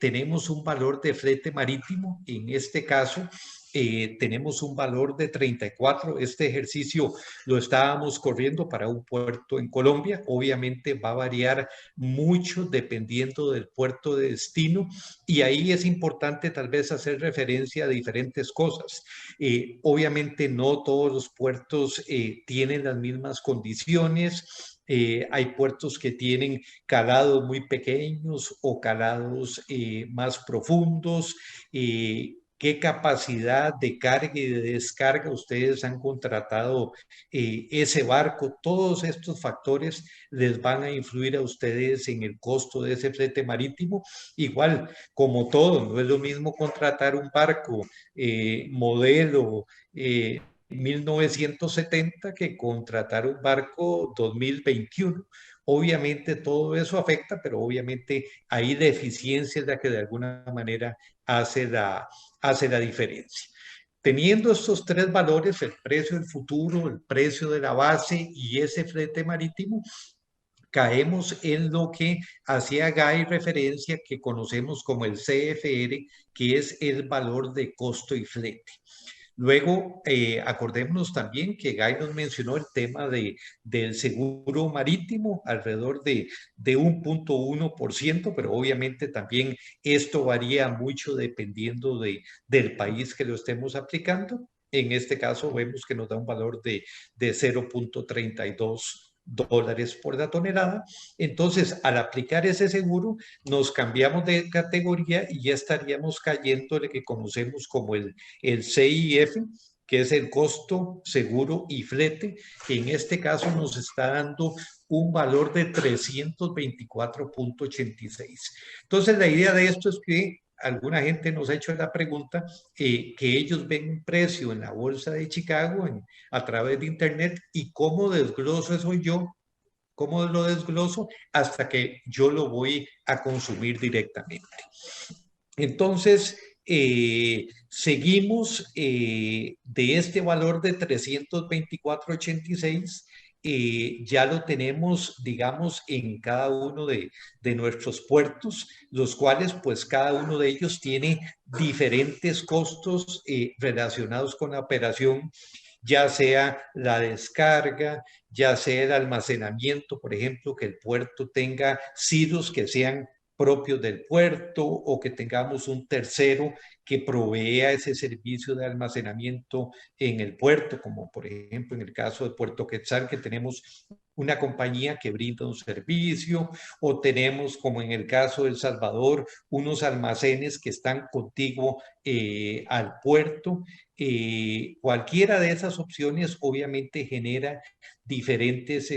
tenemos un valor de flete marítimo. En este caso, tenemos un valor de 34. Este ejercicio lo estábamos corriendo para un puerto en Colombia. Obviamente va a variar mucho dependiendo del puerto de destino, y ahí es importante tal vez hacer referencia a diferentes cosas. Obviamente no todos los puertos tienen las mismas condiciones. Hay puertos que tienen calados muy pequeños o calados más profundos. ¿Qué capacidad de carga y de descarga ustedes han contratado ese barco? Todos estos factores les van a influir a ustedes en el costo de ese flete marítimo. Igual, como todo, no es lo mismo contratar un barco modelo 1970 que contratar un barco 2021. Obviamente todo eso afecta, pero obviamente ahí la eficiencia es la que de alguna manera hace la diferencia. Teniendo estos tres valores, el precio del futuro, el precio de la base y ese flete marítimo, caemos en lo que hacía Guy referencia, que conocemos como el CFR, que es el valor de costo y flete. Luego, acordémonos también que Guy nos mencionó el tema del seguro marítimo, alrededor de 1.1%, pero obviamente también esto varía mucho dependiendo del país que lo estemos aplicando. En este caso vemos que nos da un valor de 0.32 dólares por la tonelada. Entonces, al aplicar ese seguro, nos cambiamos de categoría y ya estaríamos cayendo en lo que conocemos como el CIF, que es el costo, seguro y flete, que en este caso nos está dando un valor de 324.86. Entonces, la idea de esto es que alguna gente nos ha hecho la pregunta, que ellos ven un precio en la bolsa de Chicago a través de internet, y cómo desgloso eso yo, cómo lo desgloso hasta que yo lo voy a consumir directamente. Entonces, seguimos de este valor de 324.86, ya lo tenemos, digamos, en cada uno de nuestros puertos, los cuales, pues, cada uno de ellos tiene diferentes costos relacionados con la operación, ya sea la descarga, ya sea el almacenamiento, por ejemplo, que el puerto tenga silos que sean propios del puerto, o que tengamos un tercero que provea ese servicio de almacenamiento en el puerto, como por ejemplo en el caso de Puerto Quetzal, que tenemos una compañía que brinda un servicio, o tenemos, como en el caso de El Salvador, unos almacenes que están contiguos al puerto. Cualquiera de esas opciones obviamente genera diferentes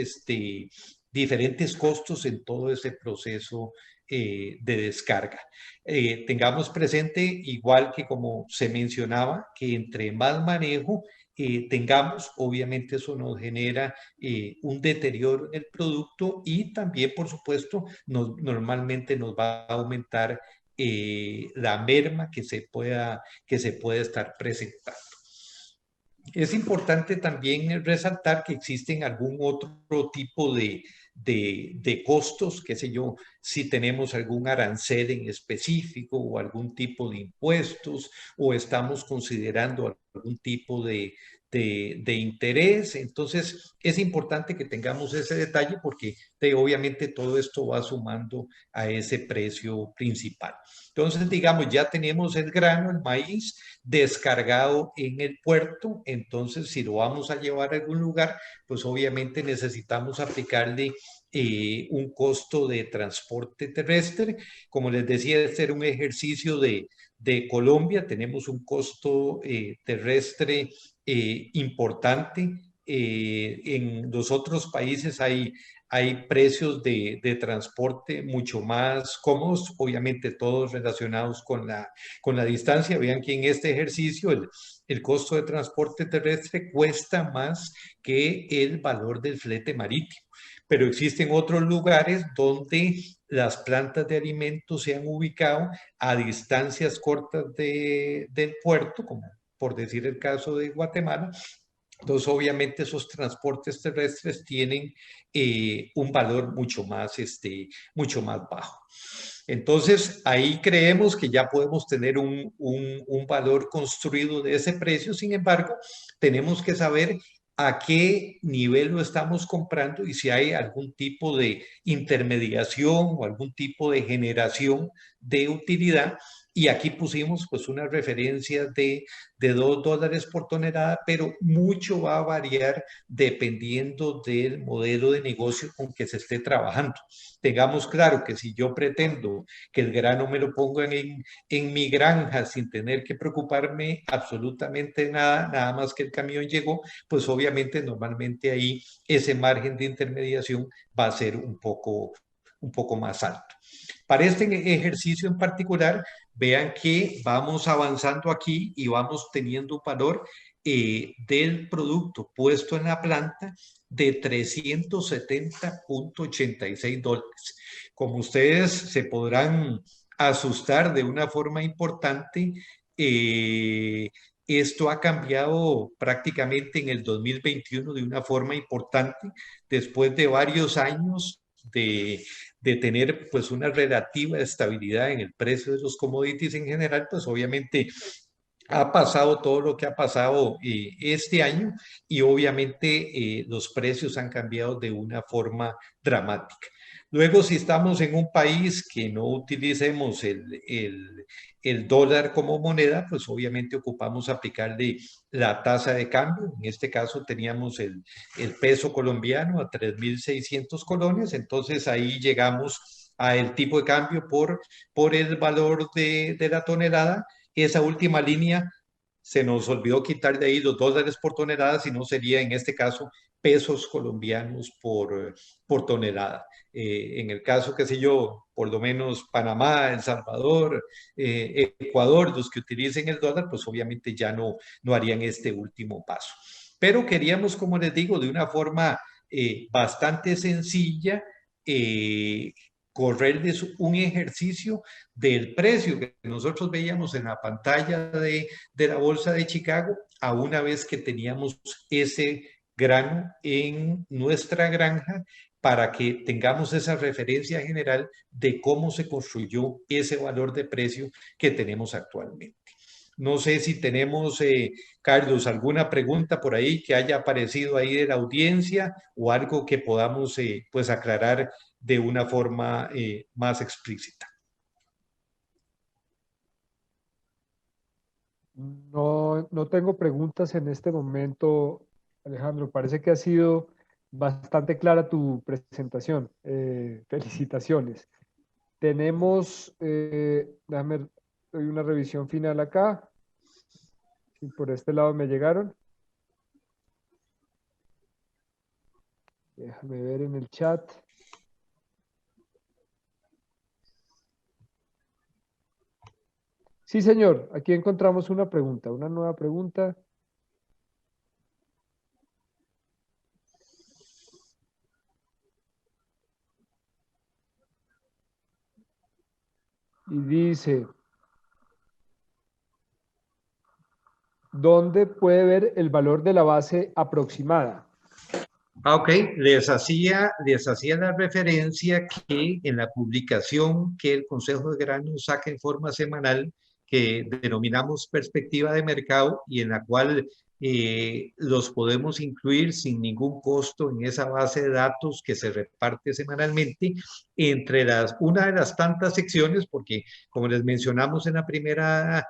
diferentes costos en todo ese proceso de descarga. Tengamos presente, igual que como se mencionaba, que entre más manejo tengamos, obviamente eso nos genera un deterioro en el producto y también, por supuesto, normalmente nos va a aumentar la merma que se puede estar presentando. Es importante también resaltar que existen algún otro tipo de costos, qué sé yo, si tenemos algún arancel en específico o algún tipo de impuestos o estamos considerando algún tipo de interés. Entonces, es importante que tengamos ese detalle porque obviamente todo esto va sumando a ese precio principal. Entonces, digamos, ya tenemos el grano, el maíz, descargado en el puerto. Entonces, si lo vamos a llevar a algún lugar, pues obviamente necesitamos aplicarle un costo de transporte terrestre. Como les decía, este era un ejercicio de Colombia. Tenemos un costo terrestre importante. En los otros países hay precios de transporte mucho más cómodos, obviamente todos relacionados con la distancia. Vean que en este ejercicio el costo de transporte terrestre cuesta más que el valor del flete marítimo. Pero existen otros lugares donde las plantas de alimentos se han ubicado a distancias cortas del puerto, como por decir el caso de Guatemala. Entonces, obviamente, esos transportes terrestres tienen un valor mucho más bajo. Entonces, ahí creemos que ya podemos tener un valor construido de ese precio. Sin embargo, tenemos que saber a qué nivel lo estamos comprando y si hay algún tipo de intermediación o algún tipo de generación de utilidad. Y aquí pusimos pues una referencia de $2 por tonelada, pero mucho va a variar dependiendo del modelo de negocio con que se esté trabajando. Tengamos claro que si yo pretendo que el grano me lo pongan en mi granja sin tener que preocuparme absolutamente nada, nada más que el camión llegó, pues obviamente normalmente ahí ese margen de intermediación va a ser un poco más alto. Para este ejercicio en particular, vean que vamos avanzando aquí y vamos teniendo un valor del producto puesto en la planta de $370.86. Como ustedes se podrán asustar de una forma importante, esto ha cambiado prácticamente en el 2021 de una forma importante, después de varios años de tener pues una relativa estabilidad en el precio de los commodities en general, pues obviamente ha pasado todo lo que ha pasado este año y obviamente los precios han cambiado de una forma dramática. Luego, si estamos en un país que no utilicemos el dólar como moneda, pues obviamente ocupamos aplicarle la tasa de cambio. En este caso teníamos el peso colombiano a 3.600 colones, entonces ahí llegamos al tipo de cambio por el valor de la tonelada. Esa última línea se nos olvidó quitar de ahí los $2 por tonelada, sino sería en este caso pesos colombianos por tonelada. En el caso, qué sé yo, por lo menos Panamá, El Salvador, Ecuador, los que utilicen el dólar, pues obviamente ya no harían este último paso. Pero queríamos, como les digo, de una forma bastante sencilla, correrles un ejercicio del precio que nosotros veíamos en la pantalla de la Bolsa de Chicago a una vez que teníamos ese grano en nuestra granja para que tengamos esa referencia general de cómo se construyó ese valor de precio que tenemos actualmente. No sé si tenemos, Carlos, alguna pregunta por ahí que haya aparecido ahí de la audiencia o algo que podamos pues aclarar de una forma más explícita. No tengo preguntas en este momento, Alejandro. Parece que ha sido bastante clara tu presentación. Felicitaciones. Tenemos, déjame, doy una revisión final acá. Si por este lado me llegaron. Déjame ver en el chat. Sí, señor, aquí encontramos una pregunta, una nueva pregunta. Y dice, ¿dónde puede ver el valor de la base aproximada? Ok, les hacía la referencia que en la publicación que el Consejo de Granos saca en forma semanal, que denominamos perspectiva de mercado y en la cual los podemos incluir sin ningún costo en esa base de datos que se reparte semanalmente entre una de las tantas secciones, porque como les mencionamos en la primera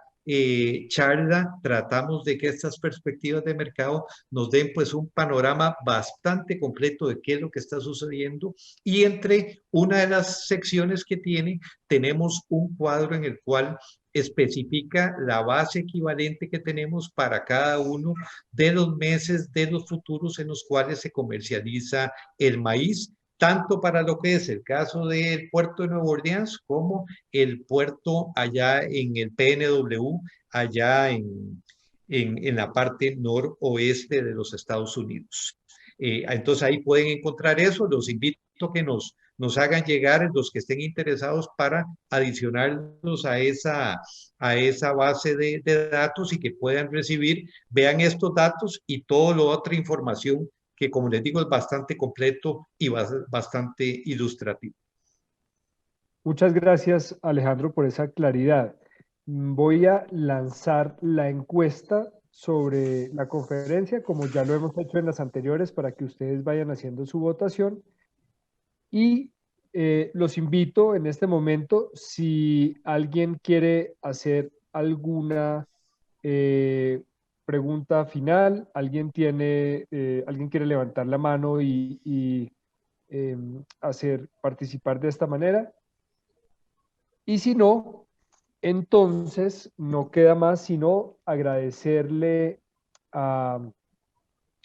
charla, tratamos de que estas perspectivas de mercado nos den pues un panorama bastante completo de qué es lo que está sucediendo, y entre una de las secciones que tiene tenemos un cuadro en el cual especifica la base equivalente que tenemos para cada uno de los meses de los futuros en los cuales se comercializa el maíz, tanto para lo que es el caso del puerto de Nueva Orleans como el puerto allá en el PNW, allá en la parte noroeste de los Estados Unidos. Entonces ahí pueden encontrar eso. Los invito a que nos hagan llegar los que estén interesados para adicionarlos a esa base de datos y que puedan recibir, vean estos datos y toda la otra información que, como les digo, es bastante completo y bastante ilustrativo. Muchas gracias, Alejandro, por esa claridad. Voy a lanzar la encuesta sobre la conferencia, como ya lo hemos hecho en las anteriores, para que ustedes vayan haciendo su votación. Y los invito en este momento, si alguien quiere hacer alguna pregunta final, alguien quiere levantar la mano y participar de esta manera. Y si no, entonces no queda más sino agradecerle a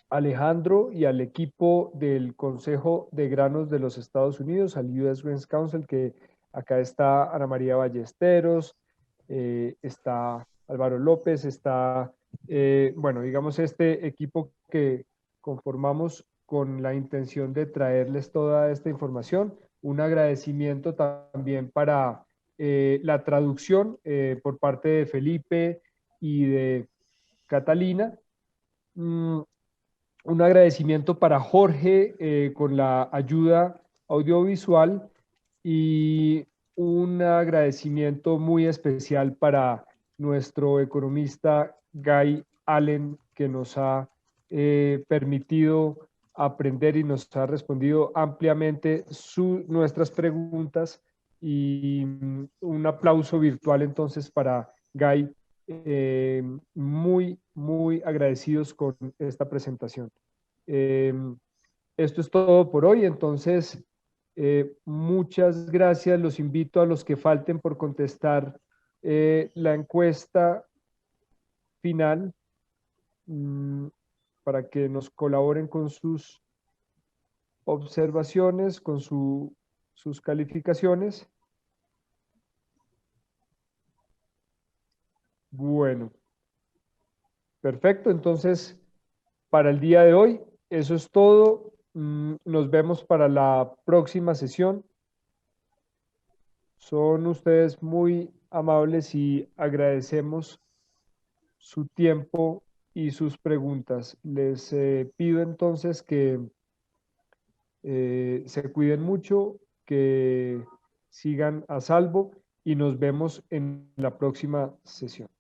Alejandro y al equipo del Consejo de Granos de los Estados Unidos, al US Grains Council, que acá está Ana María Ballesteros, está Álvaro López, está, bueno, digamos este equipo que conformamos con la intención de traerles toda esta información. Un agradecimiento también para la traducción por parte de Felipe y de Catalina. Un agradecimiento para Jorge con la ayuda audiovisual y un agradecimiento muy especial para nuestro economista Guy Allen, que nos ha permitido aprender y nos ha respondido ampliamente nuestras preguntas. Y un aplauso virtual entonces para Guy. Muy agradecidos con esta presentación. Esto es todo por hoy, entonces muchas gracias. Los invito a los que falten por contestar la encuesta final para que nos colaboren con sus observaciones, con sus calificaciones. Bueno, perfecto. Entonces, para el día de hoy, eso es todo. Nos vemos para la próxima sesión. Son ustedes muy amables y agradecemos su tiempo y sus preguntas. Les pido entonces que se cuiden mucho, que sigan a salvo y nos vemos en la próxima sesión.